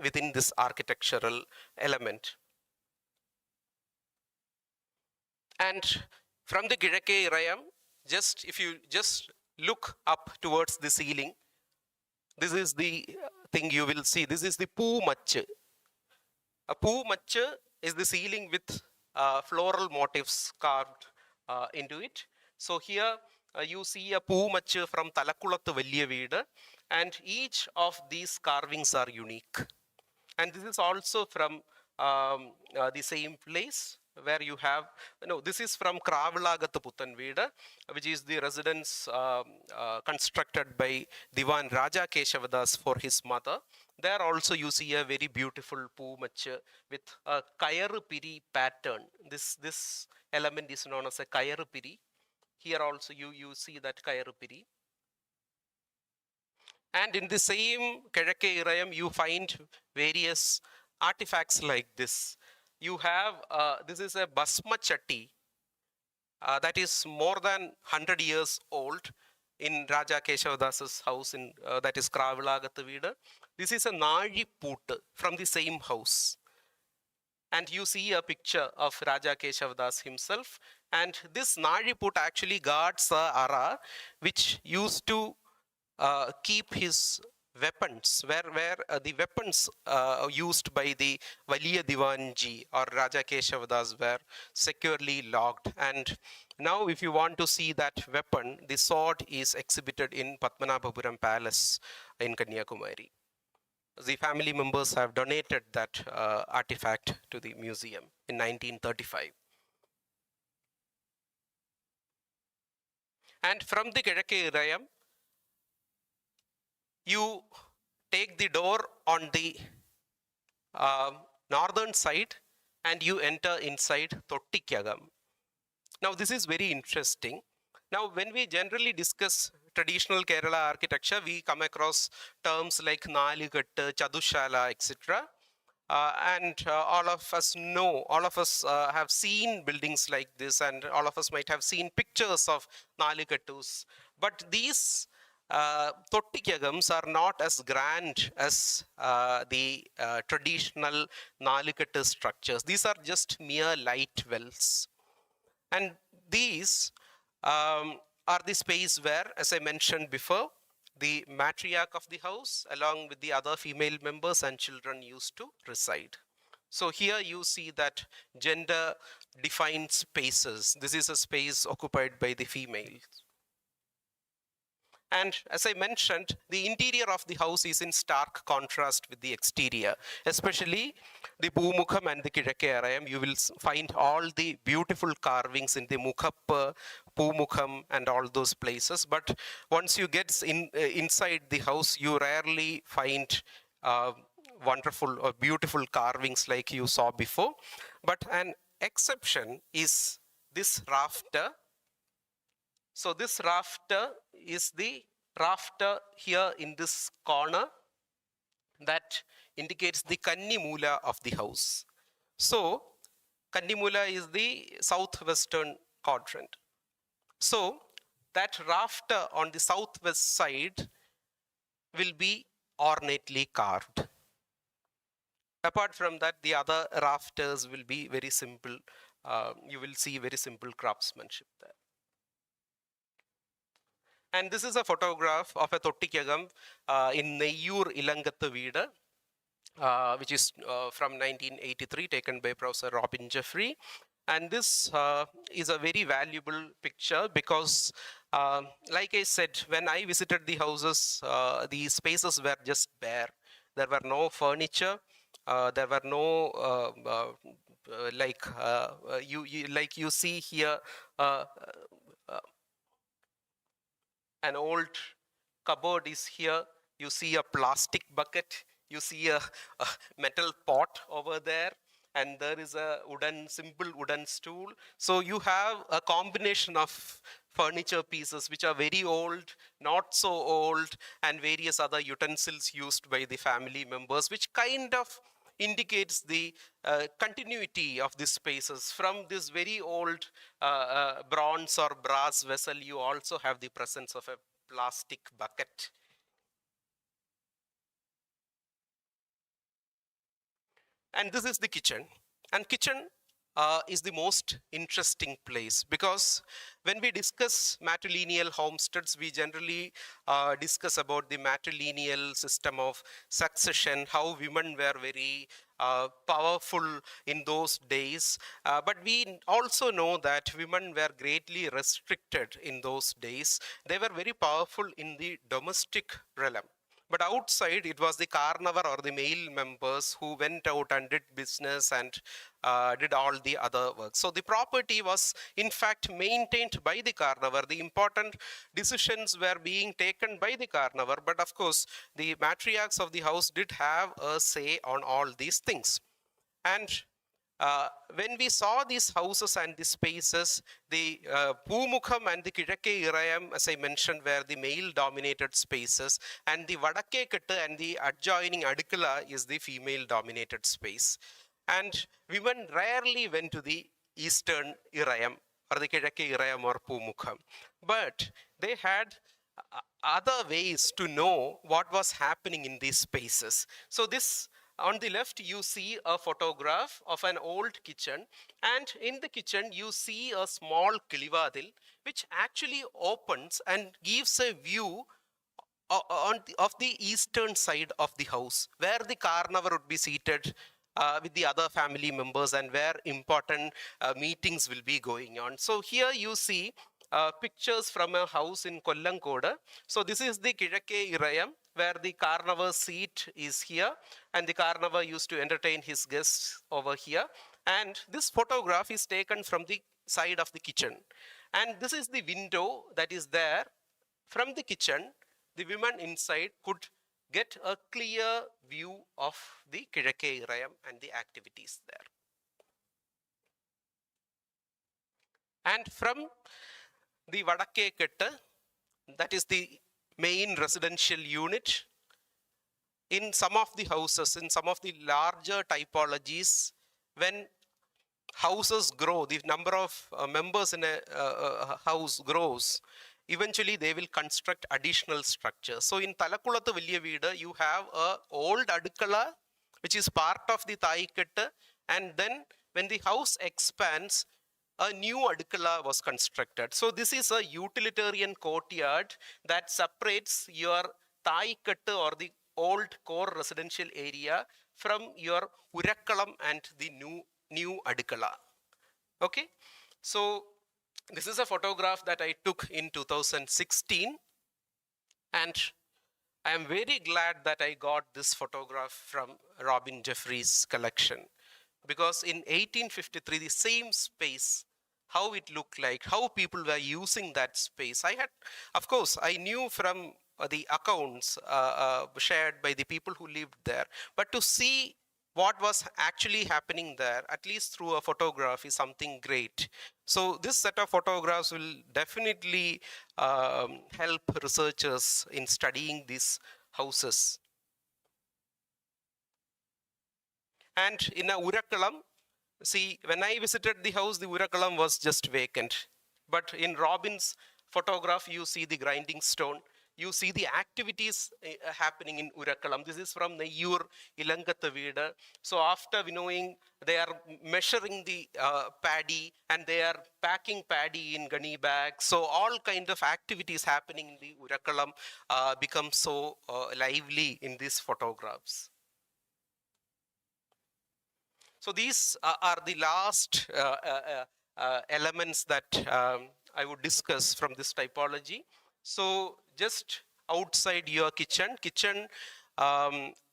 within this architectural element. And from the Gizhake Irayam, if you just look up towards the ceiling, this is the thing you will see. This is the poo machu. A poo machu is the ceiling with floral motifs carved into it. So here you see a poo machu from Talakkulathu Velliya Veedu, and each of these carvings are unique. And this is also from the same place where you have, this is from Kravilagathu Puttan Veedu, which is the residence constructed by Diwan Raja Keshavadas for his mother. There also you see a very beautiful poo machu with a Kayarupiri pattern. This element is known as a Kayarupiri. Here also you see that Kayarupiri. And in the same Kizhake Irayam, you find various artifacts like this. You have, this is a Basma Chatti that is more than 100 years old in Raja Keshavadas's house, that is Kravilagathu Veedu. This is a Nali Put from the same house. And you see a picture of Raja Keshavadas himself. And this Nali Put actually guards the Ara, which used to keep his weapons, where the weapons used by the Valiya Diwanji or Raja Keshavadas were securely locked. And now if you want to see that weapon, the sword is exhibited in Padmanabhapuram Palace in Kanyakumari. The family members have donated that artifact to the museum in 1935. And from the Kizhake Irayam, you take the door on the northern side and you enter inside Tottikkagam. Now this is very interesting. Now when we generally discuss traditional Kerala architecture, we come across terms like Nalikattu, Chadushala, etc. And all of us know, all of us have seen buildings like this, and all of us might have seen pictures of Nalikattus. But these Tottikkagams are not as grand as the traditional Nalikattu structures. These are just mere light wells. And these are the space where, as I mentioned before, the matriarch of the house along with the other female members and children used to reside. So here you see that gender defined spaces. This is a space occupied by the females. And as I mentioned, the interior of the house is in stark contrast with the exterior, especially the Pumukham and the Kizhake Irayam. You will find all the beautiful carvings in the Mukhappa, Pumukham and all those places. But once you get inside the house, you rarely find wonderful or beautiful carvings like you saw before. But an exception is this rafter. So this rafter is the rafter here in this corner that indicates the Kannimoola of the house. So Kannimoola is the southwestern quadrant. So that rafter on the southwest side will be ornately carved. Apart from that, the other rafters will be very simple. You will see very simple craftsmanship there. And this is a photograph of a Tottikkagam in Neyyur Ilangathu Veedu, which is from 1983, taken by Professor Robin Jeffrey. And this is a very valuable picture because, like I said, when I visited the houses, the spaces were just bare. There were no furniture. There were no like you see here an old cupboard is here. You see a plastic bucket. You see a metal pot over there. And there is a simple wooden stool. So you have a combination of furniture pieces which are very old, not so old, and various other utensils used by the family members, which kind of indicates the continuity of these spaces. From this very old bronze or brass vessel, you also have the presence of a plastic bucket. And this is the kitchen. And kitchen is the most interesting place, because when we discuss matrilineal homesteads, we generally discuss about the matrilineal system of succession, how women were very powerful in those days. But we also know that women were greatly restricted in those days. They were very powerful in the domestic realm. But outside, it was the carnivore or the male members who went out and did business and did all the other work. So the property was, in fact, maintained by the carnivore. The important decisions were being taken by the carnivore. But of course, the matriarchs of the house did have a say on all these things. And when we saw these houses and the spaces, the Pumukham and the Kizhakke Irayam, as I mentioned, were the male-dominated spaces, and the Vadakke Kettu and the adjoining Adukala is the female-dominated space. And women rarely went to the eastern Irayam, or the Kizhakke Irayam or Pumukham. But they had other ways to know what was happening in these spaces. So this, on the left, you see a photograph of an old kitchen, and in the kitchen you see a small kilivadil which actually opens and gives a view of the eastern side of the house, where the carnivore would be seated with the other family members and where important meetings will be going on. So here you see pictures from a house in Kollankoda. So this is the Kizhakke Irayam, where the carnivore seat is here, and the carnivore used to entertain his guests over here. And this photograph is taken from the side of the kitchen. And this is the window that is there. From the kitchen, the women inside could get a clear view of the Kizhakke Irayam and the activities there. And from the Vadakke Kettu, that is the main residential unit, in some of the houses, in some of the larger typologies, when houses grow, the number of members in a house grows, eventually they will construct additional structures. So in Talakkulathu Valiya Veedu, you have a old Adukala, which is part of the Thai Kettu, and then when the house expands, a new Adukala was constructed. So this is a utilitarian courtyard that separates your Thai Kettu or the old core residential area from your Urakkalam and the new Adukala. Okay, so this is a photograph that I took in 2016, and I am very glad that I got this photograph from Robin Jeffrey's collection, because in 1853, the same space, how it looked like, how people were using that space. Of course, I knew from the accounts shared by the people who lived there, but to see what was actually happening there, at least through a photograph, is something great. So this set of photographs will definitely help researchers in studying these houses. And in a Urakkalam, see, when I visited the house, the Urakkalam was just vacant. But in Robin's photograph, you see the grinding stone. You see the activities happening in Urakkalam. This is from Nayyur Ilangatha Veedu. So after winnowing, they are measuring the paddy, and they are packing paddy in gunny bags. So all kind of activities happening in the Urakkalam become so lively in these photographs. So these are the last elements that I would discuss from this typology. So just outside your kitchen,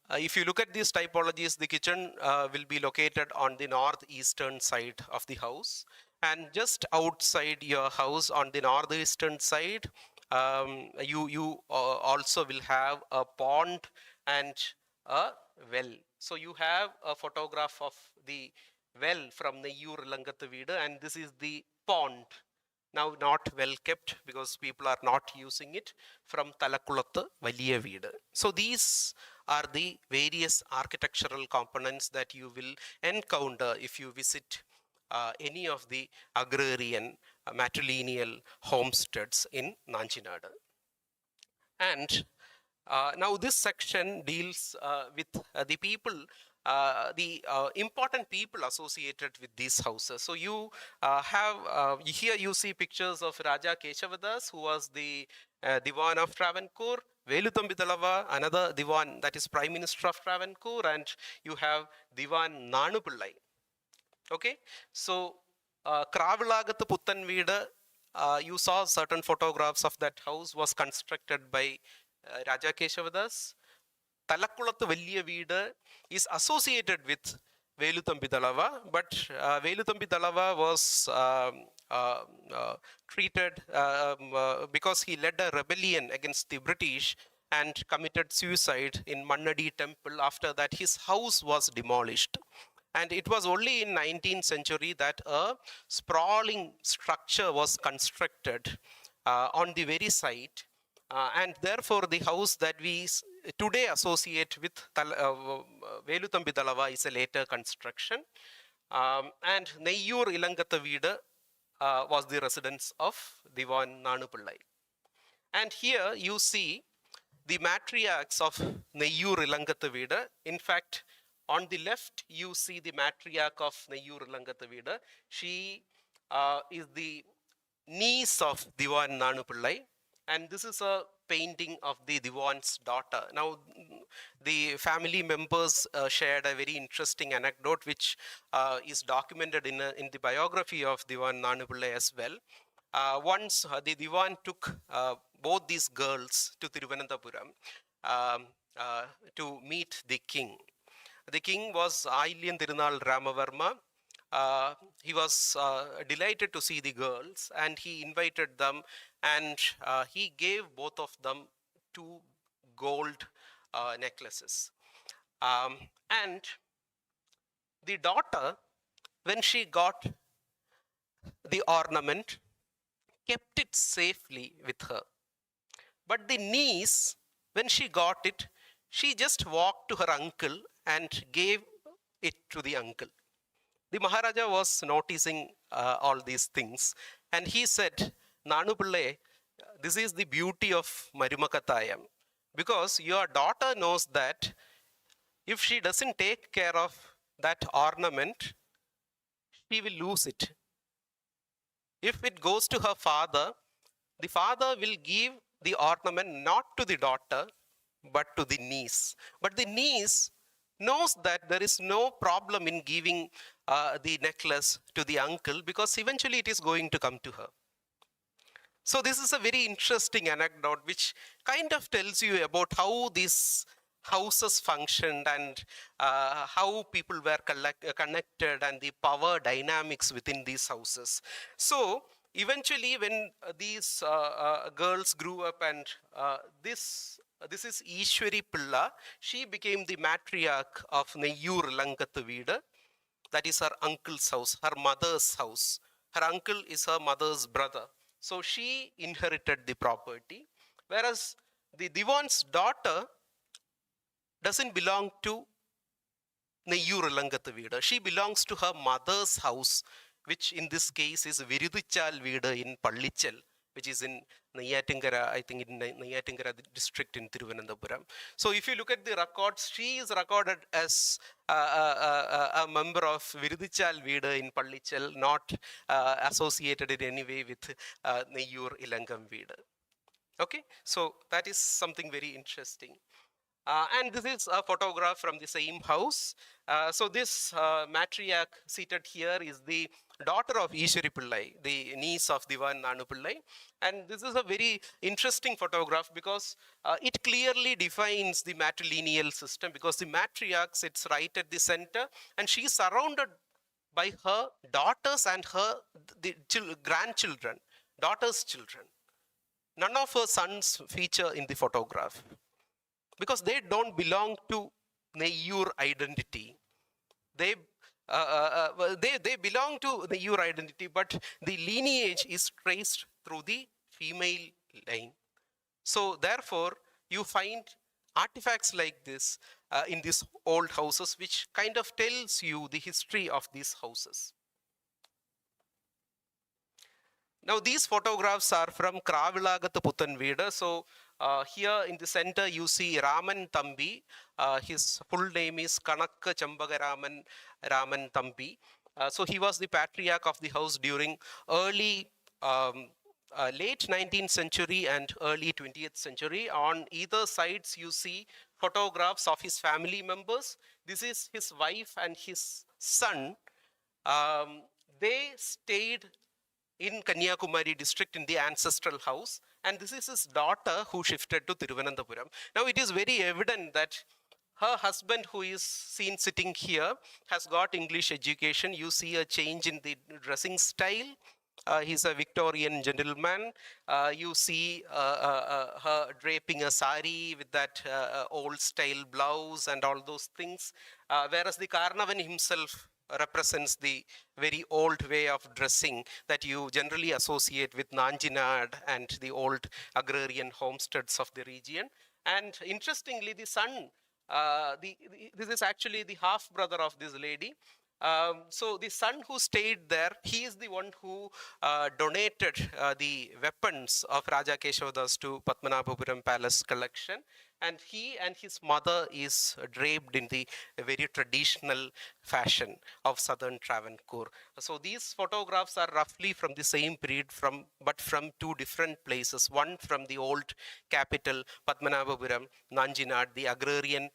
if you look at these typologies, the kitchen will be located on the northeastern side of the house. And just outside your house on the northeastern side, You also will have a pond and a well. So you have a photograph of the well from Neyyur Ilangathu Veedu, and this is the pond. Now not well kept because people are not using it, from Talakkulathu Valiya Veedu. So these are the various architectural components that you will encounter if you visit any of the agrarian matrilineal homesteads in Nanjilnaadu. And now this section deals with the people, the important people associated with these houses. So you have, here you see pictures of Raja Keshavadas, who was the Diwan of Travancore, Veluthambi Dalava, another Diwan, that is Prime Minister of Travancore, and you have Diwan Nanupillai. Okay, so Kravilagath Puttan Veedu, you saw certain photographs of that house was constructed by Raja Keshavadas. Talakkulathu Valiya Veedu is associated with Veluthambi Dalava, but Veluthambi Dalava was treated because he led a rebellion against the British and committed suicide in Mannadi temple. After that, his house was demolished. And it was only in 19th century that a sprawling structure was constructed on the very site. And therefore, the house that we today associate with Veluthambi Dalava is a later construction. And Neyyur Ilangathu Veedu was the residence of Diwan Nanupillai. And here you see the matriarchs of Neyyur Ilangathu Veedu. In fact, on the left, you see the matriarch of Neyyur Ilangathu Veedu. She is the niece of Diwan Nanupillai, and this is a painting of the Diwan's daughter. Now, the family members shared a very interesting anecdote, which is documented in the biography of Diwan Nanupillai as well. Once the Diwan took both these girls to Thiruvananthapuram to meet the king. The king was Ailyan Tirunal Ramavarma. He was delighted to see the girls, and he invited them, and he gave both of them 2 gold necklaces. And the daughter, when she got the ornament, kept it safely with her. But the niece, when she got it, she just walked to her uncle and gave it to the uncle. The Maharaja was noticing all these things, and he said, Nanupillai, this is the beauty of Marumakatayam, because your daughter knows that if she doesn't take care of that ornament, she will lose it. If it goes to her father, the father will give the ornament not to the daughter, but to the niece. But the niece knows that there is no problem in giving the necklace to the uncle, because eventually it is going to come to her. So this is a very interesting anecdote which kind of tells you about how these houses functioned and how people were connected and the power dynamics within these houses. So eventually when these girls grew up, and this is Ishwari Pilla, she became the matriarch of Neyyur Ilangathu Veedu. That is her uncle's house, her mother's house. Her uncle is her mother's brother. So she inherited the property, whereas the Diwan's daughter doesn't belong to Neyyur Ilangathu Veedu. She belongs to her mother's house, which in this case is Veridukal Veedu in Pallichal, which is in Neyatankara, I think in Neyatankara district in Thiruvananthapuram. So if you look at the records, she is recorded as a member of Veridukal Veedu in Pallichal, not associated in any way with Neyyur Ilangam Veedu. Okay, so that is something very interesting. And this is a photograph from the same house. So this matriarch seated here is the daughter of Ishwari Pillai, the niece of Diwan Nanupillai. And this is a very interesting photograph because it clearly defines the matrilineal system, because the matriarch sits right at the center and she is surrounded by her daughters and her grandchildren, daughters' children. None of her sons feature in the photograph because they don't belong to Neyur identity. They they belong to the Ur identity, but the lineage is traced through the female line. So therefore, you find artifacts like this in these old houses, which kind of tells you the history of these houses. Now these photographs are from Kravilagathu Puttanveedu. So here in the center you see Raman Thambi. His full name is Kanakka Chambagaraman Raman Thambi. So he was the patriarch of the house during early late 19th century and early 20th century. On either sides you see photographs of his family members. This is his wife and his son. They stayed in Kanyakumari District in the ancestral house, and this is his daughter who shifted to Thiruvananthapuram. Now it is very evident that her husband, who is seen sitting here, has got English education. You see a change in the dressing style. He's a Victorian gentleman. You see her draping a sari with that old style blouse and all those things, whereas the Karnavan himself represents the very old way of dressing that you generally associate with Nanjilnaadu and the old agrarian homesteads of the region. And interestingly, the son, this is actually the half brother of this lady. So the son who stayed there, he is the one who donated the weapons of Raja Keshavdas to Padmanabhapuram Palace collection. And he and his mother is draped in the very traditional fashion of southern Travancore. So these photographs are roughly from the same period, but from two different places. One from the old capital, Padmanabhapuram, Nanjilnaadu, the agrarian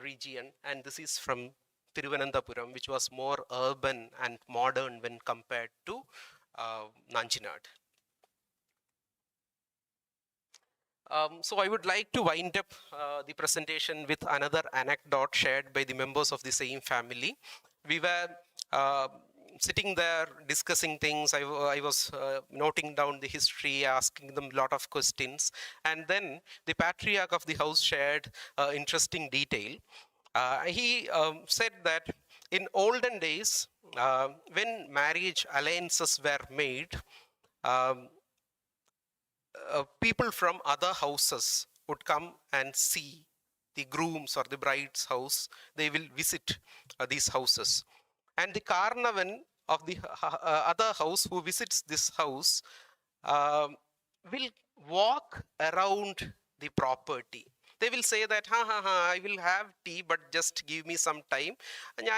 region, and this is from Thiruvananthapuram, which was more urban and modern when compared to Nanjilnaadu. So I would like to wind up the presentation with another anecdote shared by the members of the same family. We were sitting there discussing things. I was noting down the history, asking them a lot of questions. And then the patriarch of the house shared interesting detail. He said that in olden days, when marriage alliances were made, people from other houses would come and see the groom's or the bride's house. They will visit these houses. And the Karnavan of the other house who visits this house will walk around the property. They will say that, I will have tea, but just give me some time. They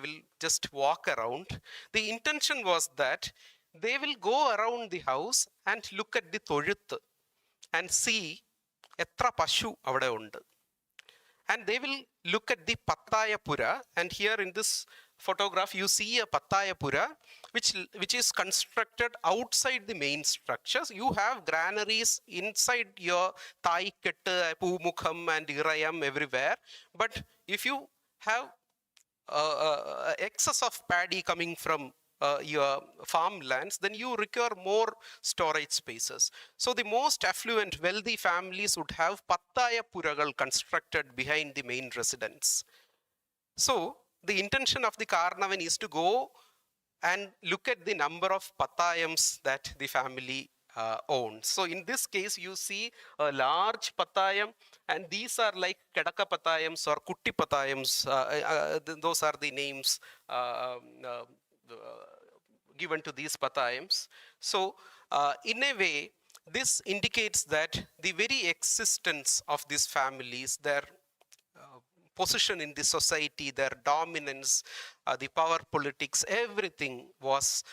will just walk around. The intention was that they will go around the house and look at the തൊഴുത്ത് and see എത്ര പശു അവിടെ ഉണ്ട്. And they will look at the Pattayapura, and here in this photograph you see a Pattayapura which is constructed outside the main structures. You have granaries inside your Thaikettu, Pumukham and Irayam everywhere, but if you have excess of paddy coming from your farmlands, then you require more storage spaces. So the most affluent, wealthy families would have Pattayapuragal constructed behind the main residence. So the intention of the Karnavan is to go and look at the number of Pattayams that the family owns. So in this case, you see a large Pattayam, and these are like Kedaka Pattayams or Kutti Pattayams. Those are the names given to these Pattayams. So in a way, this indicates that the very existence of these families, their position in the society, their dominance, the power politics, everything was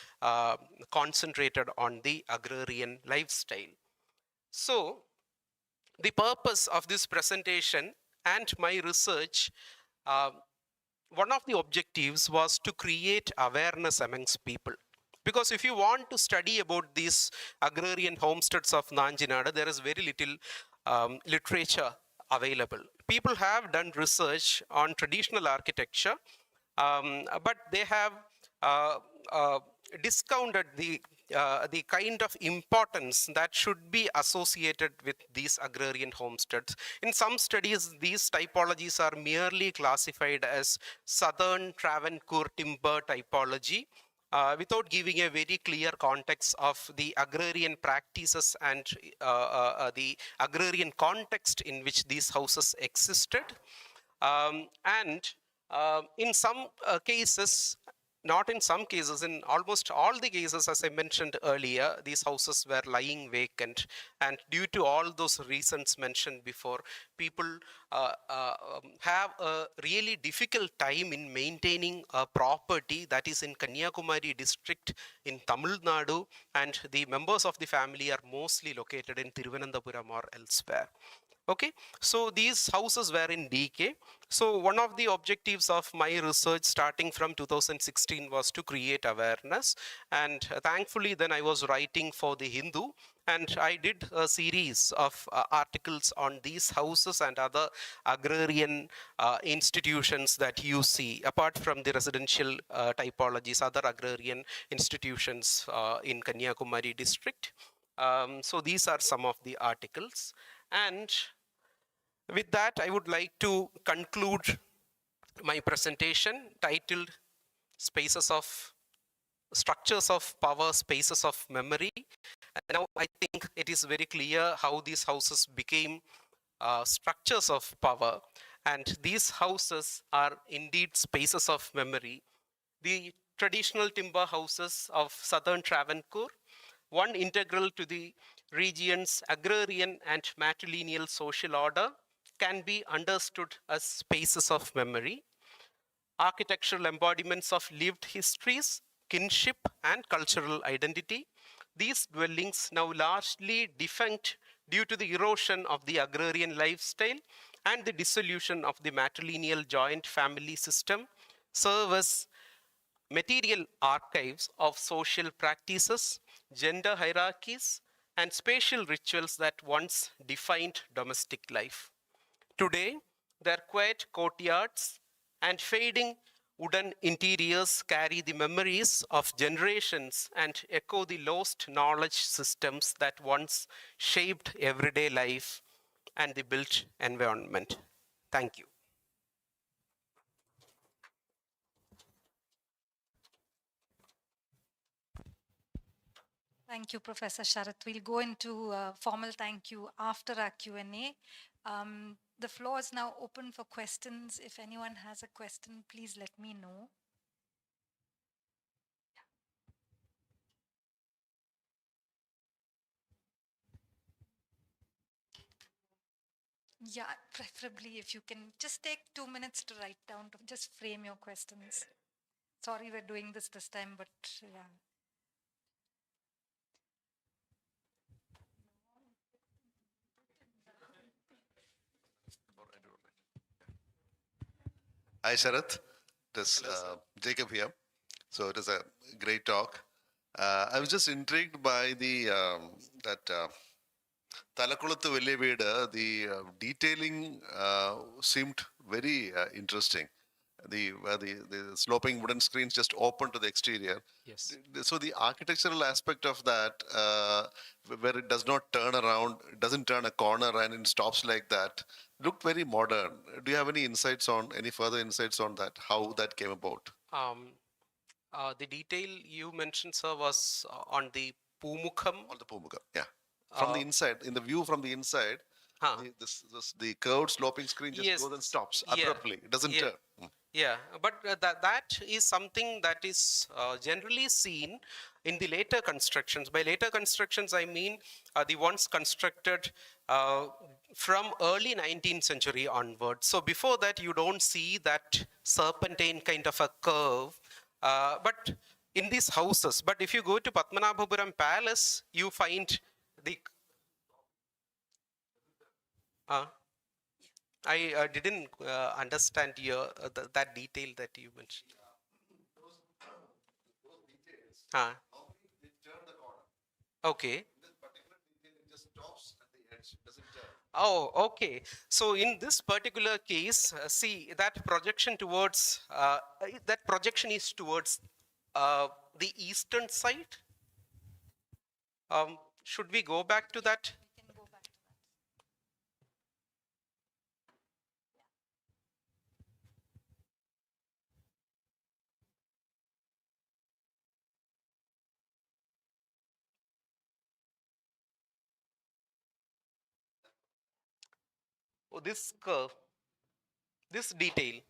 concentrated on the agrarian lifestyle. So the purpose of this presentation and my research, one of the objectives was to create awareness amongst people. Because if you want to study about these agrarian homesteads of Nanjilnaadu, there is very little literature available. People have done research on traditional architecture, but they have discounted the the kind of importance that should be associated with these agrarian homesteads. In some studies, these typologies are merely classified as southern Travancore timber typology, without giving a very clear context of the agrarian practices and the agrarian context in which these houses existed. In some cases, not in some cases, in almost all the cases, as I mentioned earlier, these houses were lying vacant. And due to all those reasons mentioned before, people have a really difficult time in maintaining a property that is in Kanyakumari District in Tamil Nadu, and the members of the family are mostly located in Thiruvananthapuram or elsewhere. Okay, so these houses were in decay. So one of the objectives of my research starting from 2016 was to create awareness. And thankfully, then I was writing for the Hindu, and I did a series of articles on these houses and other agrarian institutions that you see, apart from the residential typologies, other agrarian institutions in Kanyakumari district. So these are some of the articles. And with that, I would like to conclude my presentation titled Spaces of Structures of Power, Spaces of Memory. And now I think it is very clear how these houses became structures of power. And these houses are indeed spaces of memory. The traditional timber houses of southern Travancore, one integral to the region's agrarian and matrilineal social order, can be understood as spaces of memory, architectural embodiments of lived histories, kinship, and cultural identity. These dwellings, now largely defunct due to the erosion of the agrarian lifestyle and the dissolution of the matrilineal joint family system, serve as material archives of social practices, gender hierarchies, and spatial rituals that once defined domestic life. Today, their quiet courtyards and fading wooden interiors carry the memories of generations and echo the lost knowledge systems that once shaped everyday life and the built environment. Thank you. Thank you, Professor Sharat. We'll go into formal thank you after our Q&A. The floor is now open for questions. If anyone has a question, please let me know. Yeah, preferably if you can just take 2 minutes to write down, to just frame your questions. Sorry we're doing this time, but yeah. Hi, Sharat. This Jacob here. So it is a great talk. I was just intrigued by the that Talakulathu Velleveeda. The detailing seemed very interesting. The sloping wooden screens just open to the exterior. Yes. So the architectural aspect of that, where it does not turn around, it doesn't turn a corner and it stops like that, looked very modern. Do you have any further insights on that, how that came about? The detail you mentioned, sir, was on the Pumukham. On the Pumuga, yeah. From the inside, in the view from the inside, the curved sloping screen just goes and stops abruptly. It doesn't turn. Yeah, but that is something that is generally seen in the later constructions. By later constructions, I mean the ones constructed from early 19th century onwards. So before that, you don't see that serpentine kind of a curve. But in these houses, but if you go to Padmanabhapuram Palace, you find the I didn't understand your that detail that you mentioned. Those details, how they turn the corner. Okay. This particular detail, it just stops at the edge, it doesn't turn. Oh, okay. So in this particular case, see that projection towards that projection is towards the eastern side. Should we go back to that? We can go back to that. Oh, this curve, this detail.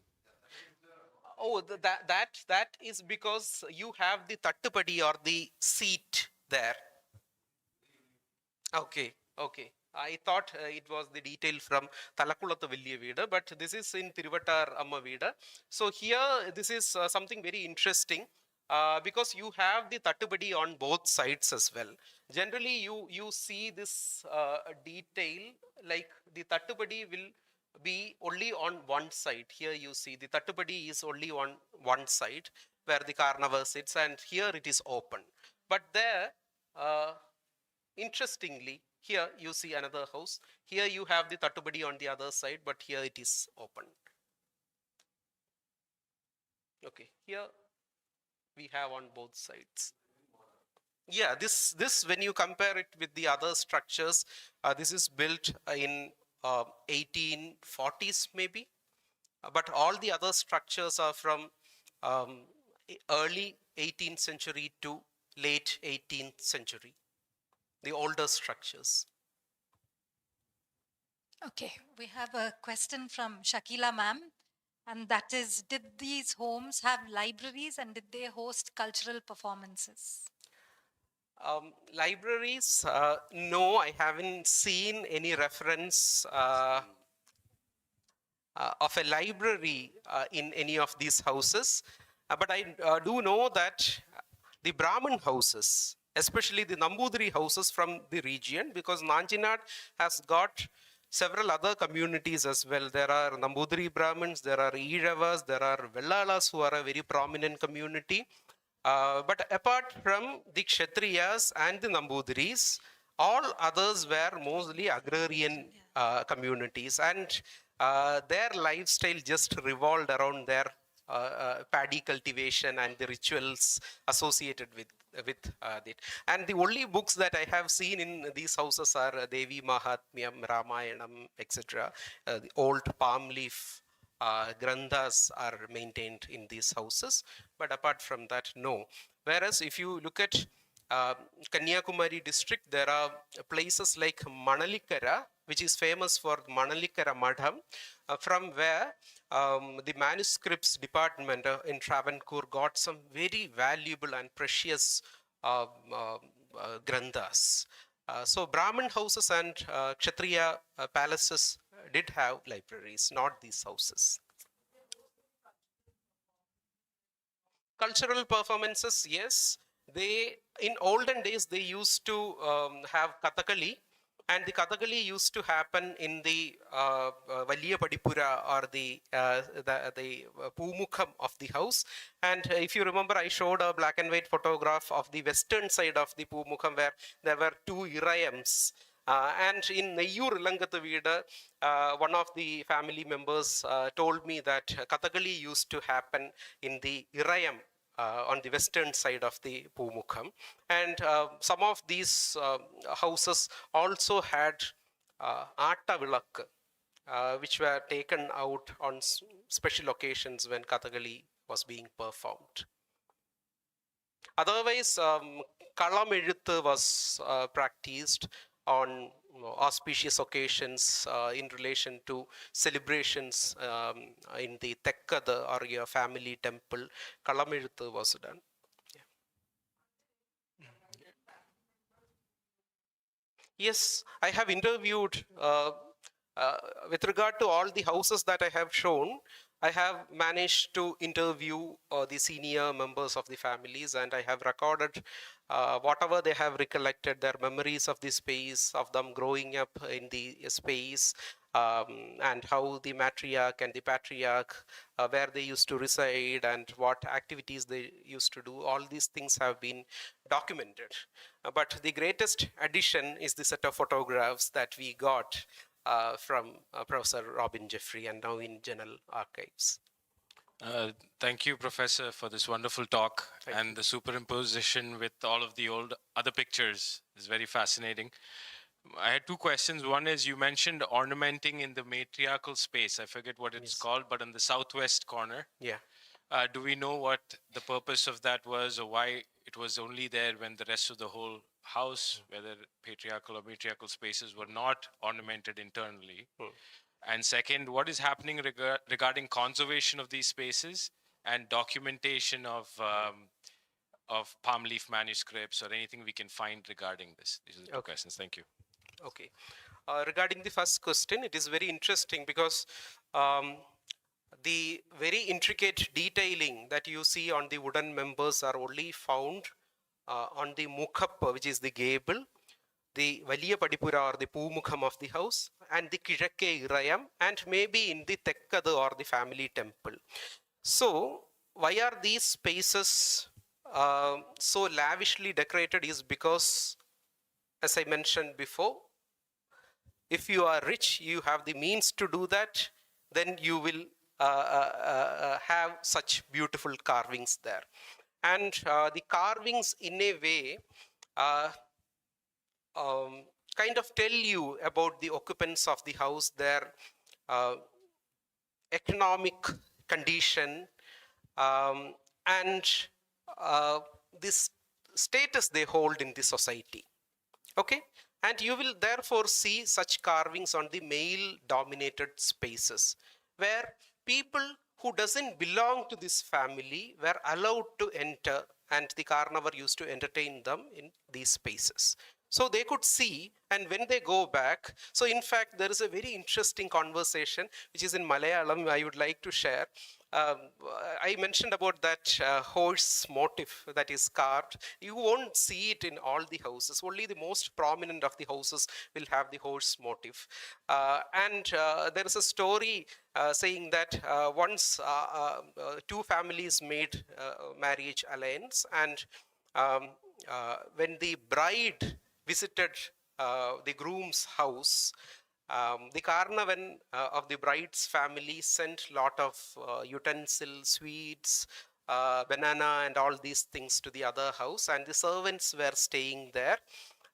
Oh, that is because you have the tattupadi or the seat there. Okay, okay. I thought it was the detail from Talakulathu Villiya Veeda, but this is in Thiruvattar Amma Veeda. So here, this is something very interesting because you have the tattupadi on both sides as well. Generally, you see this detail like the tattupadi will be only on one side. Here you see the tattupadi is only on one side where the Karnava sits, and here it is open. But there, interestingly, here you see another house. Here you have the tattupadi on the other side, but here it is open. Okay, here we have on both sides. Yeah, this when you compare it with the other structures, this is built in 1840s maybe, but all the other structures are from early 18th century to late 18th century, the older structures. Okay, we have a question from Shakila ma'am, and that is, did these homes have libraries and did they host cultural performances? Libraries, no, I haven't seen any reference of a library in any of these houses. But I do know that the Brahmin houses, especially the Nambudiri houses from the region, because Nanjilnaadu has got several other communities as well. There are Nambudiri Brahmins, there are Iravas, there are Vellalas who are a very prominent community. But apart from the Kshatriyas and the Nambudiris, all others were mostly agrarian communities, and their lifestyle just revolved around their paddy cultivation and the rituals associated with it. And the only books that I have seen in these houses are Devi Mahatmyam, Ramayanam, etc. The old palm leaf granthas are maintained in these houses, but apart from that, no. Whereas if you look at Kanyakumari district, there are places like Manalikara, which is famous for Manalikara Madham, from where the manuscripts department in Travancore got some very valuable and precious granthas. So Brahmin houses and Kshatriya palaces did have libraries, not these houses. Cultural performances, yes. They, in olden days, they used to have Kathakali, and the Kathakali used to happen in the Valiya Padipura, or the Pumukham of the house. And if you remember, I showed a black and white photograph of the western side of the Pumukham where there were two Irayams. And in Neyyur Ilangathu Veeda, one of the family members told me that Kathakali used to happen in the Irayam on the western side of the Pumukham. And some of these houses also had Atta Vilak, which were taken out on special occasions when Kathakali was being performed. Otherwise, Kalam Ezhuthu was practiced on auspicious occasions in relation to celebrations in the Tekkada or your family temple. Kalam Ezhuthu was done. Yeah. Yes, I have interviewed with regard to all the houses that I have shown. I have managed to interview the senior members of the families, and I have recorded whatever they have recollected, their memories of the space, of them growing up in the space, and how the matriarch and the patriarch, where they used to reside and what activities they used to do. All these things have been documented. But the greatest addition is the set of photographs that we got from Professor Robin Jeffrey and now in General Archives. Thank you, Professor, for this wonderful talk. Thank The superimposition with all of the old other pictures is very fascinating. I had two questions. One is you mentioned ornamenting in the matriarchal space. I forget what it's Yes. called, but in the southwest corner. Yeah. Do we know what the purpose of that was, or why it was only there when the rest of the whole house, whether patriarchal or matriarchal spaces, were not ornamented internally? And second, what is happening regarding conservation of these spaces and documentation of palm leaf manuscripts or anything we can find regarding this? These are the two questions. Thank you. Okay. Regarding the first question, it is very interesting because the very intricate detailing that you see on the wooden members are only found on the mukhap, which is the gable, the Valiya Padipura or the Poomukam of the house, and the Kizakke Irayam, and maybe in the Tekkadu or the family temple. So, why are these spaces so lavishly decorated is because, as I mentioned before, if you are rich, you have the means to do that, then you will have such beautiful carvings there. And the carvings in a way kind of tell you about the occupants of the house, their economic condition, and this status they hold in the society. Okay, and you will therefore see such carvings on the male dominated spaces where people who doesn't belong to this family were allowed to enter, and the Karnavar used to entertain them in these spaces. So they could see, and when they go back, so in fact there is a very interesting conversation which is in Malayalam I would like to share. I mentioned about that horse motif that is carved. You won't see it in all the houses. Only the most prominent of the houses will have the horse motif. And there is a story saying that once two families made marriage alliance, and when the bride visited the groom's house, the Karnavan of the bride's family sent a lot of utensils, sweets, banana and all these things to the other house, and the servants were staying there.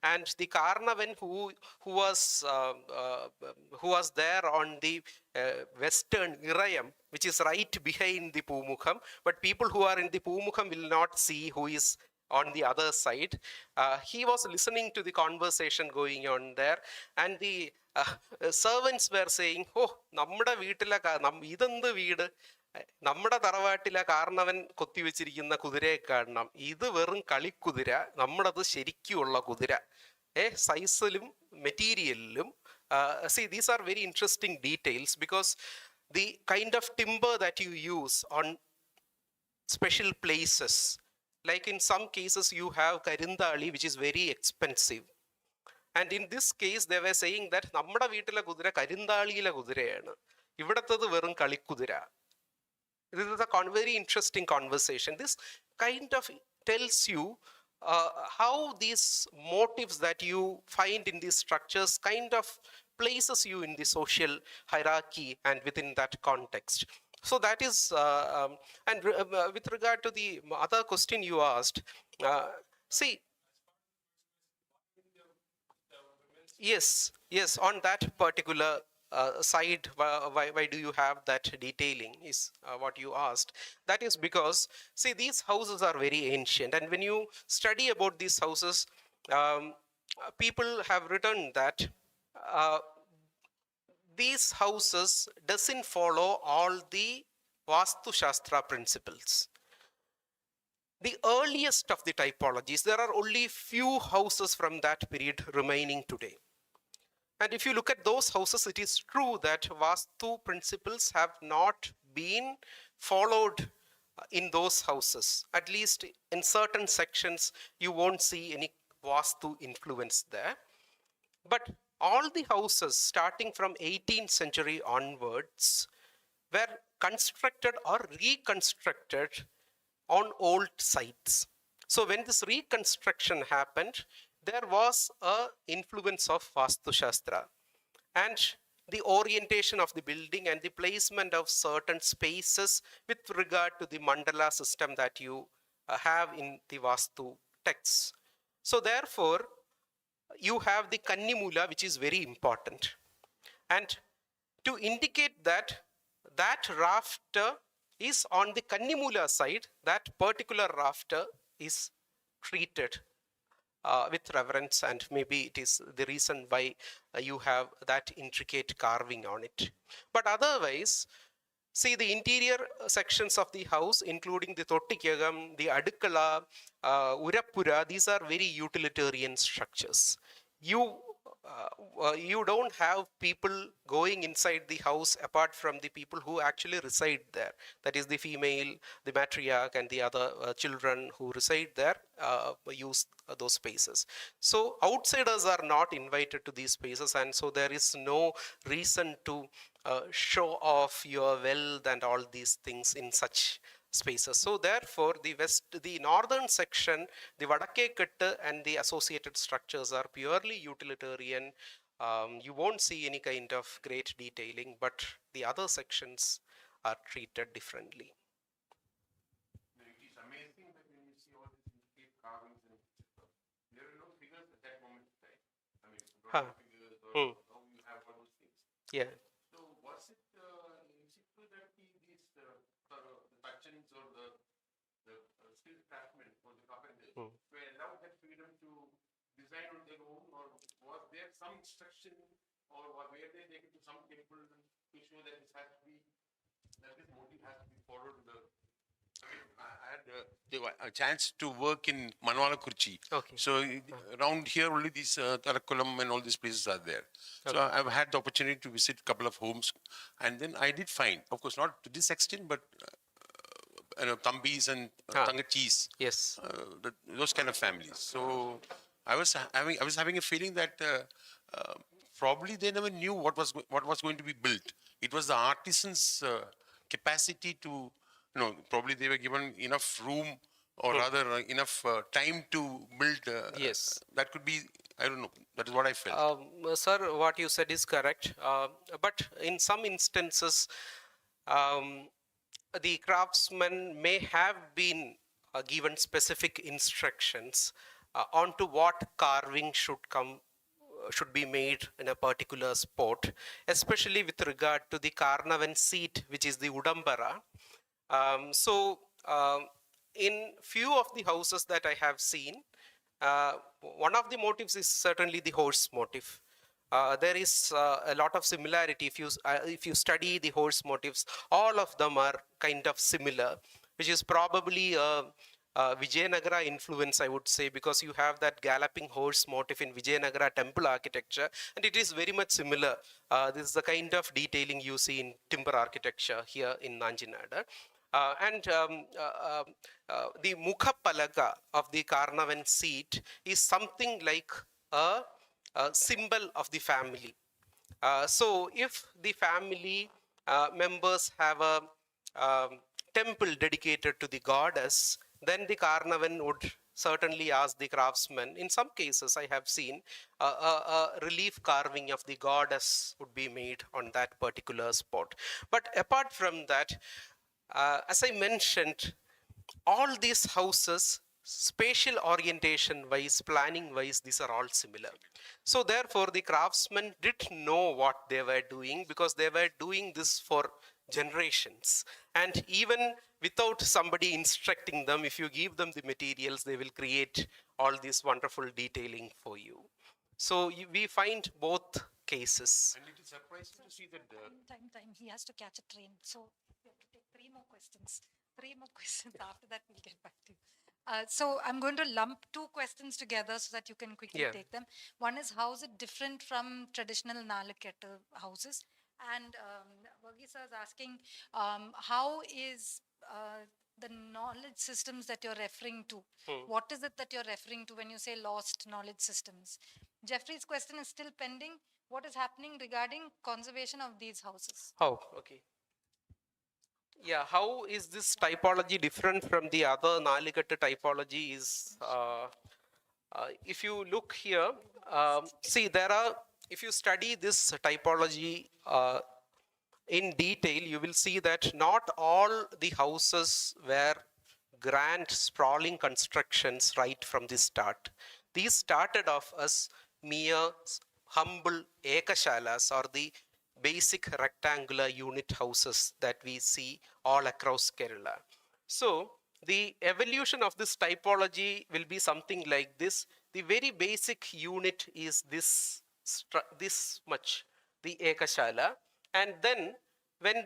And the Karnavan who was there on the western Irayam, which is right behind the Poomukam, but people who are in the Poomukam will not see who is on the other side. He was listening to the conversation going on there, and the servants were saying, oh, നമ്മുടെ വീട്ടിലെ ഇതെന്ത് വീട്, നമ്മുടെ തറവാട്ടിലെ കാരണവൻ കൊത്തിവെച്ചിരിക്കുന്ന കുതിരയെ കാണണം, ഇത് വെറും കളിക്കുതിര, നമ്മളത് ശരിക്കുള്ള കുതിര, സൈസിലും മെറ്റീരിയലിലും. See, these are very interesting details because the kind of timber that you use on special places, like in some cases you have karindali which is very expensive, and in this case they were saying that നമ്മുടെ വീട്ടിലെ കുതിര കരിന്താളിയിലെ കുതിരയാണ്, ഇവിടത്തത് വെറും കളിക്കുതിര. This is a very interesting conversation. This kind of tells you how these motives that you find in these structures kind of places you in the social hierarchy and within that context. So that is, and with regard to the other question you asked, see, yes, on that particular side, why do you have that detailing is what you asked. That is because, see, these houses are very ancient, and when you study about these houses, people have written that these houses doesn't follow all the Vastu Shastra principles. The earliest of the typologies, there are only few houses from that period remaining today. And if you look at those houses, it is true that Vastu principles have not been followed in those houses. At least in certain sections, you won't see any Vastu influence there. But all the houses starting from 18th century onwards were constructed or reconstructed on old sites. So when this reconstruction happened, there was an influence of Vastu Shastra. And the orientation of the building and the placement of certain spaces with regard to the mandala system that you have in the Vastu texts. So therefore, you have the Kannimula, which is very important. And to indicate that that rafter is on the Kannimula side, that particular rafter is treated with reverence, and maybe it is the reason why you have that intricate carving on it. But otherwise, see the interior sections of the house, including the Tottikagam, the Adukala, Urappura, these are very utilitarian structures. You don't have people going inside the house apart from the people who actually reside there. That is the female, the matriarch, and the other children who reside there use those spaces. So outsiders are not invited to these spaces, and so there is no reason to show off your wealth and all these things in such spaces. So therefore, the northern section, the Vadakekettu and the associated structures are purely utilitarian. You won't see any kind of great detailing, but the other sections are treated differently. It is amazing that when you see all these intricate carvings and there are no figures at that moment in time. I mean, figures or how you have all those things. Yeah. So was it, is it true that these the Pachans or the skilled craftsmen or the carpenters were allowed that freedom to design on their own, or was there some instruction, or were they taken to some temple to show that this has to be, that this motive has to be followed in the. I had a chance to work in Manwalakurchi. Okay. So around here only these Tarakulam and all these places are there. Okay. So I've had the opportunity to visit a couple of homes, and then I did find, of course, not to this extent, but Thambis and Tangachis. Yes. Those kind of families. So I was having a feeling that probably they never knew what was going to be built. It was the artisans' capacity to. Probably they were given enough room, or rather enough time to build. Yes. That could be, I don't know. That is what I felt. Sir, what you said is correct. But in some instances, the craftsmen may have been given specific instructions onto what carving should be made in a particular spot, especially with regard to the Karnavan seat, which is the Udambara. In few of the houses that I have seen, one of the motifs is certainly the horse motif. There is a lot of similarity. If you study the horse motifs, all of them are kind of similar, which is probably a Vijayanagara influence, I would say, because you have that galloping horse motif in Vijayanagara temple architecture, and it is very much similar. This is the kind of detailing you see in timber architecture here in Nanjilnaadu. The Mukhapalaka of the Karnavan seat is something like a symbol of the family. So if the family members have a temple dedicated to the goddess, then the Karnavan would certainly ask the craftsman. In some cases, I have seen a relief carving of the goddess would be made on that particular spot. But apart from that, as I mentioned, all these houses, spatial orientation wise, planning wise, these are all similar. So therefore, the craftsmen did know what they were doing, because they were doing this for generations. And even without somebody instructing them, if you give them the materials, they will create all this wonderful detailing for you. So we find both cases. And it is surprising to see that. Time. He has to catch a train. So we have to take three more questions. After that, we'll get back to you. So I'm going to lump two questions together so that you can quickly take them. One is, how is it different from traditional Nalakettu houses? And Varghese is asking, how is the knowledge systems that you're referring to? What is it that you're referring to when you say lost knowledge systems? Jeffrey's question is still pending. What is happening regarding conservation of these houses? Oh, okay. Yeah, how is this typology different from the other Nalikattu typology is, if you look here, see there are if you study this typology in detail, you will see that not all the houses were grand, sprawling constructions right from the start. These started off as mere humble ekashalas, or the basic rectangular unit houses that we see all across Kerala. So the evolution of this typology will be something like this. The very basic unit is this much, the ekashala, and then when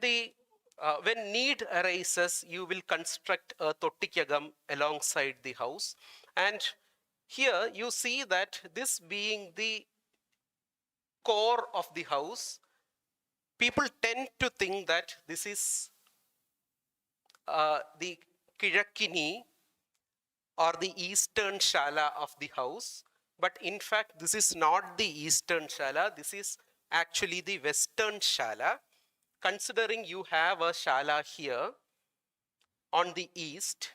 need arises, you will construct a tottikagam alongside the house. And here you see that this being the core of the house, people tend to think that this is the Kiഴക്കിനി, or the eastern shala of the house. But in fact, this is not the eastern shala. This is actually the western shala, considering you have a shala here on the east.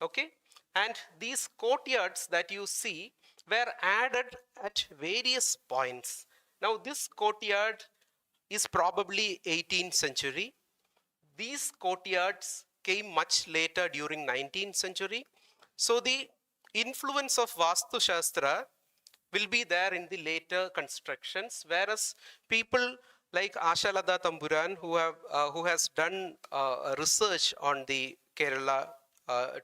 Okay, and these courtyards that you see were added at various points. Now this courtyard is probably 18th century. These courtyards came much later during 19th century. So the influence of Vastu Shastra will be there in the later constructions, whereas people like Ashalada Tamburan, who has done research on the Kerala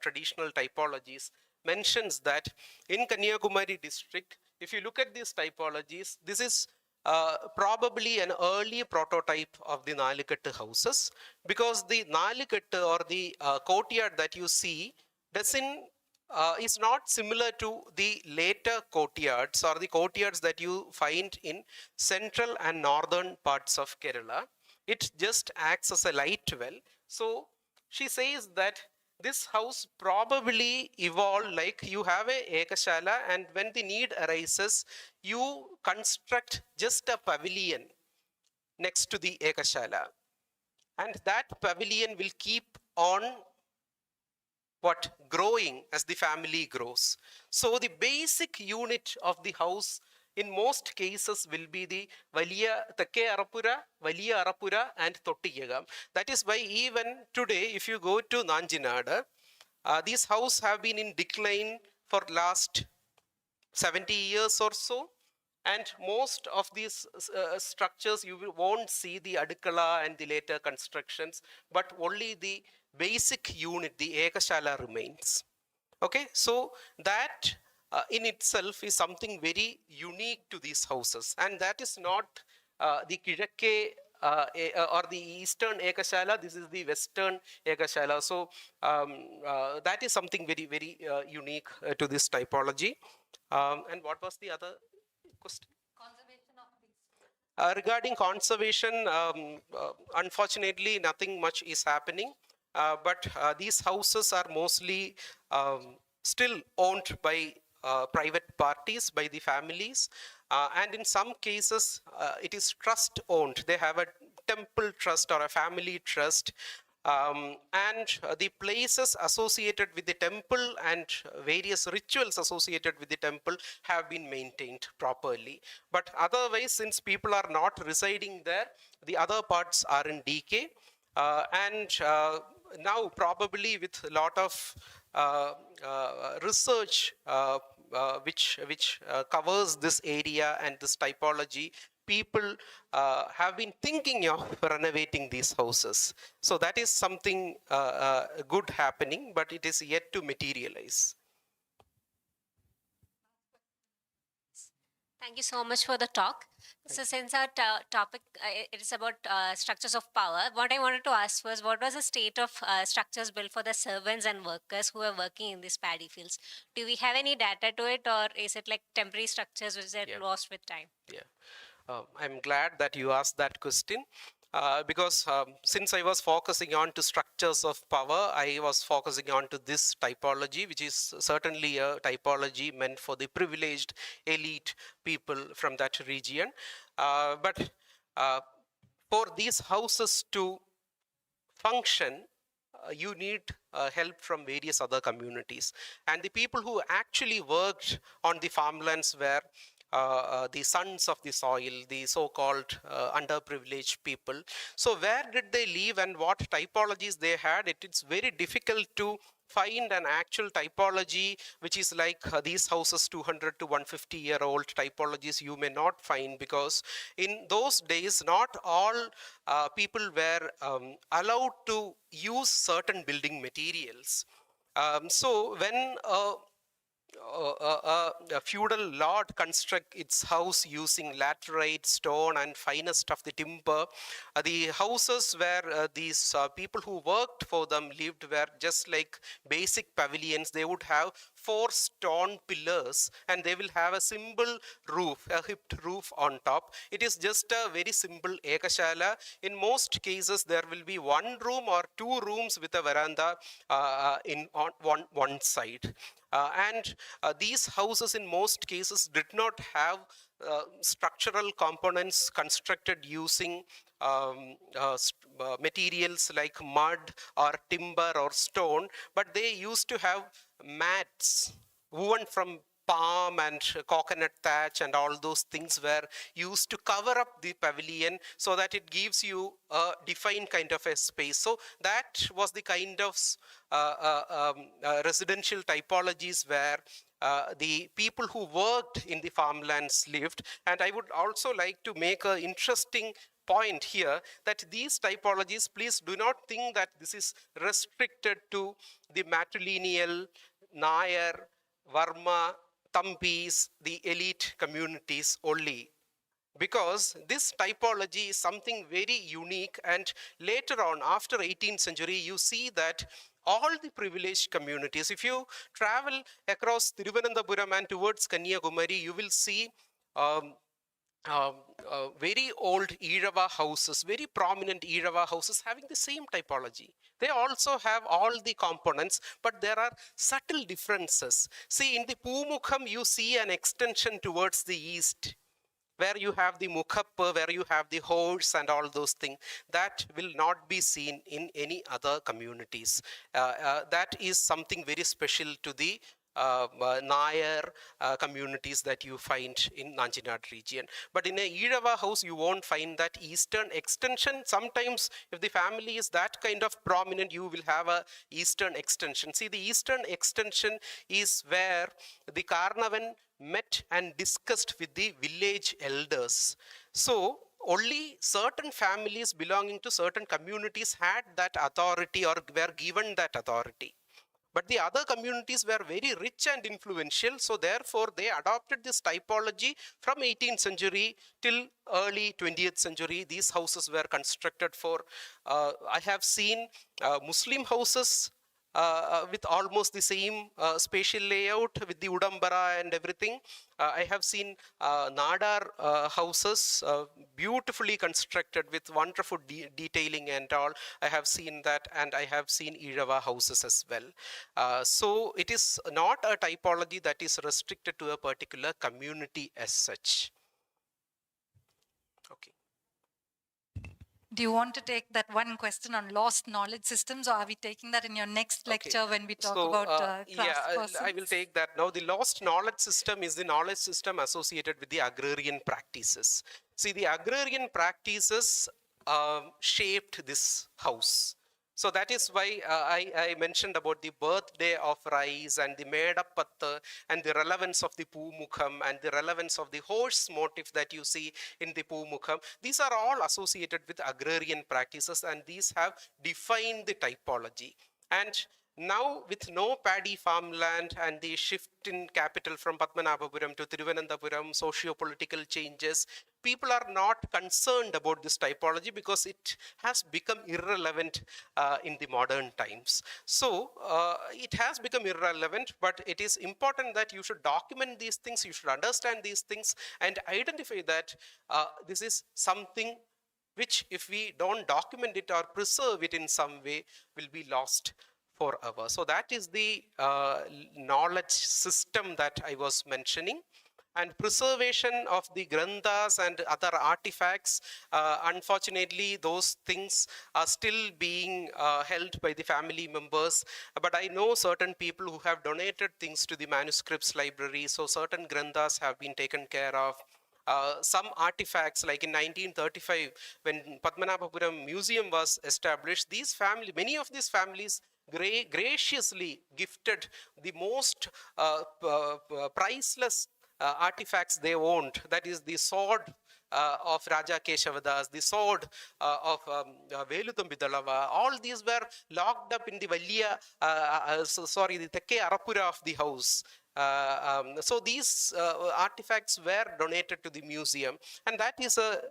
traditional typologies, mentions that in Kanyakumari district, if you look at these typologies, this is probably an early prototype of the Nalikattu houses, because the Nalikattu, or the courtyard that you see, is not similar to the later courtyards, or the courtyards that you find in central and northern parts of Kerala. It just acts as a light well. So she says that this house probably evolved like you have a ekashala, and when the need arises, you construct just a pavilion next to the ekashala, and that pavilion will keep on growing as the family grows. So the basic unit of the house in most cases will be the Valiya Tekke Arappura, Valiya Arappura, and Tottikagam. That is why even today, if you go to Nanjilnaadu, these houses have been in decline for last 70 years or so. And most of these structures, you won't see the adukala and the later constructions, but only the basic unit, the ekashala, remains. Okay, so that in itself is something very unique to these houses, and that is not the Kiഴക്കെ or the eastern ekashala. This is the western ekashala. So that is something very, very unique to this typology. And what was the other question? Conservation of these. Regarding conservation, unfortunately, nothing much is happening. But these houses are mostly still owned by private parties, by the families. And in some cases, it is trust owned. They have a temple trust or a family trust. And the places associated with the temple and various rituals associated with the temple have been maintained properly. But otherwise, since people are not residing there, the other parts are in decay. And now probably with a lot of research which covers this area and this typology, people have been thinking of renovating these houses. So that is something good happening, but it is yet to materialize. Thank you so much for the talk. So since our topic it is about structures of power, what I wanted to ask was, what was the state of structures built for the servants and workers who are working in these paddy fields? Do we have any data to it, or is it like temporary structures which are lost with time? Yeah, I'm glad that you asked that question. Because since I was focusing on to structures of power, I was focusing on to this typology, which is certainly a typology meant for the privileged elite people from that region. But for these houses to function, you need help from various other communities. And the people who actually worked on the farmlands were the sons of the soil, the so-called underprivileged people. So where did they live and what typologies they had? It's very difficult to find an actual typology which is like these houses 200 to 150-year-old typologies you may not find, because in those days not all people were allowed to use certain building materials. So when a feudal lord construct its house using laterite, stone, and finest of the timber. The houses where these people who worked for them lived were just like basic pavilions. They would have 4 stone pillars and they will have a simple roof, a hipped roof on top. It is just a very simple ekashala. In most cases, there will be 1 room or 2 rooms with a veranda on one side. And these houses in most cases did not have structural components constructed using materials like mud or timber or stone, but they used to have mats woven from palm and coconut thatch, and all those things were used to cover up the pavilion so that it gives you a defined kind of a space. So that was the kind of residential typologies where the people who worked in the farmlands lived. And I would also like to make an interesting point here, that these typologies, please do not think that this is restricted to the matrilineal, Nair, Varma, Tampis, the elite communities only, because this typology is something very unique. And later on, after 18th century, you see that all the privileged communities, if you travel across Thiruvananthapuram and towards Kanyakumari, you will see very old Irava houses, very prominent Irava houses having the same typology. They also have all the components, but there are subtle differences. See, in the Pumukham, you see an extension towards the east, where you have the Mukhappa, where you have the horse and all those things. That will not be seen in any other communities. That is something very special to the Nair communities that you find in Nanjilnaadu region. But in a Irava house, you won't find that eastern extension. Sometimes if the family is that kind of prominent, you will have a eastern extension. See, the eastern extension is where the Karnavan met and discussed with the village elders. So only certain families belonging to certain communities had that authority or were given that authority. But the other communities were very rich and influential, so therefore they adopted this typology from 18th century till early 20th century. These houses were constructed for, I have seen Muslim houses with almost the same spatial layout with the Udambara and everything. I have seen Nadar houses beautifully constructed with wonderful detailing and all. I have seen that, and I have seen Irava houses as well. So it is not a typology that is restricted to a particular community as such. Okay. Do you want to take that one question on lost knowledge systems, or are we taking that in your next lecture when we talk about craftspersons? I will take that now. The lost knowledge system is the knowledge system associated with the agrarian practices. See, the agrarian practices shaped this house. So that is why I mentioned about the birthday of rice and the Medapatta and the relevance of the Pumukham and the relevance of the horse motif that you see in the Pumukham. These are all associated with agrarian practices, and these have defined the typology. And now, with no paddy farmland and the shift in capital from Padmanabhapuram to Thiruvananthapuram, socio-political changes, people are not concerned about this typology because it has become irrelevant in the modern times. So, it has become irrelevant, but it is important that you should document these things, you should understand these things, and identify that this is something which, if we don't document it or preserve it in some way, will be lost forever. So that is the knowledge system that I was mentioning. And preservation of the granthas and other artifacts, unfortunately, those things are still being held by the family members. But I know certain people who have donated things to the manuscripts library, so certain granthas have been taken care of. Some artifacts, like in 1935, when Padmanabhapuram Museum was established, many of these families graciously gifted the most priceless artifacts they owned. That is the sword of Raja Keshavadas, the sword of Velutambidalava. All these were locked up in the the Tekke Arappura of the house. So these artifacts were donated to the museum, and that is a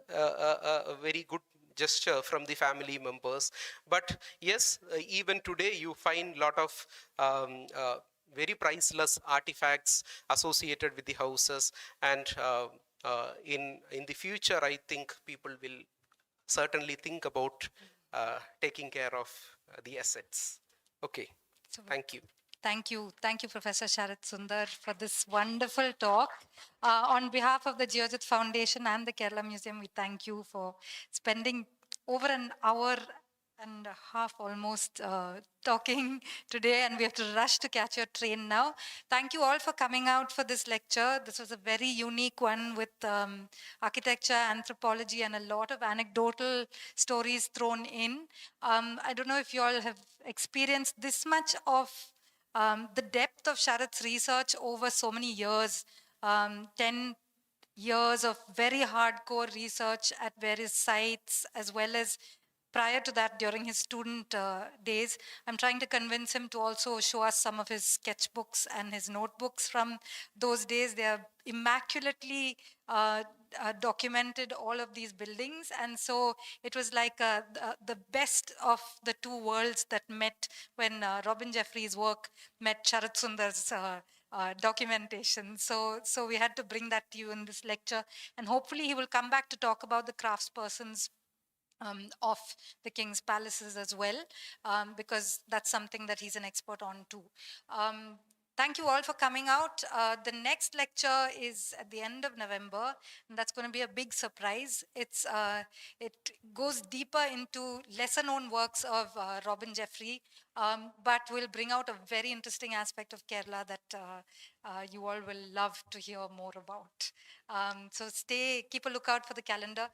very good gesture from the family members. But yes, even today you find a lot of very priceless artifacts associated with the houses, and in the future, I think people will certainly think about taking care of the assets. Okay, So thank you. Thank you, Professor Sharat Sunder, for this wonderful talk. On behalf of the Geojit Foundation and the Kerala Museum, we thank you for spending over an hour and a half almost talking today, and we have to rush to catch your train now. Thank you all for coming out for this lecture. This was a very unique one with architecture, anthropology, and a lot of anecdotal stories thrown in. I don't know if you all have experienced this much of the depth of Sharat's research over so many years, 10 years of very hardcore research at various sites, as well as prior to that during his student days. I'm trying to convince him to also show us some of his sketchbooks and his notebooks from those days. They are immaculately documented, all of these buildings. And so it was like the best of the two worlds that met when Robin Jeffrey's work met Sharat Sundar's documentation. So we had to bring that to you in this lecture. And hopefully he will come back to talk about the craftspersons of the king's palaces as well, because that's something that he's an expert on too. Thank you all for coming out. The next lecture is at the end of November, and that's going to be a big surprise. It goes deeper into lesser known works of Robin Jeffrey, but will bring out a very interesting aspect of Kerala that you all will love to hear more about. So keep a lookout for the calendar.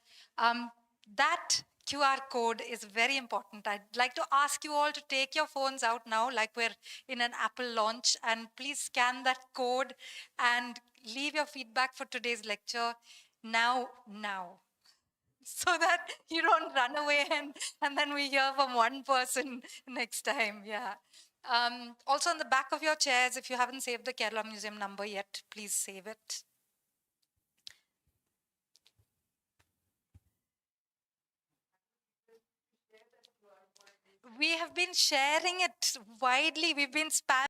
That QR code is very important. I'd like to ask you all to take your phones out now, like we're in an Apple launch, and please scan that code and leave your feedback for today's lecture now, so that you don't run away and then we hear from one person next time. Yeah. Also, on the back of your chairs, if you haven't saved the Kerala Museum number yet, please save it. We have been sharing it widely. We've been spamming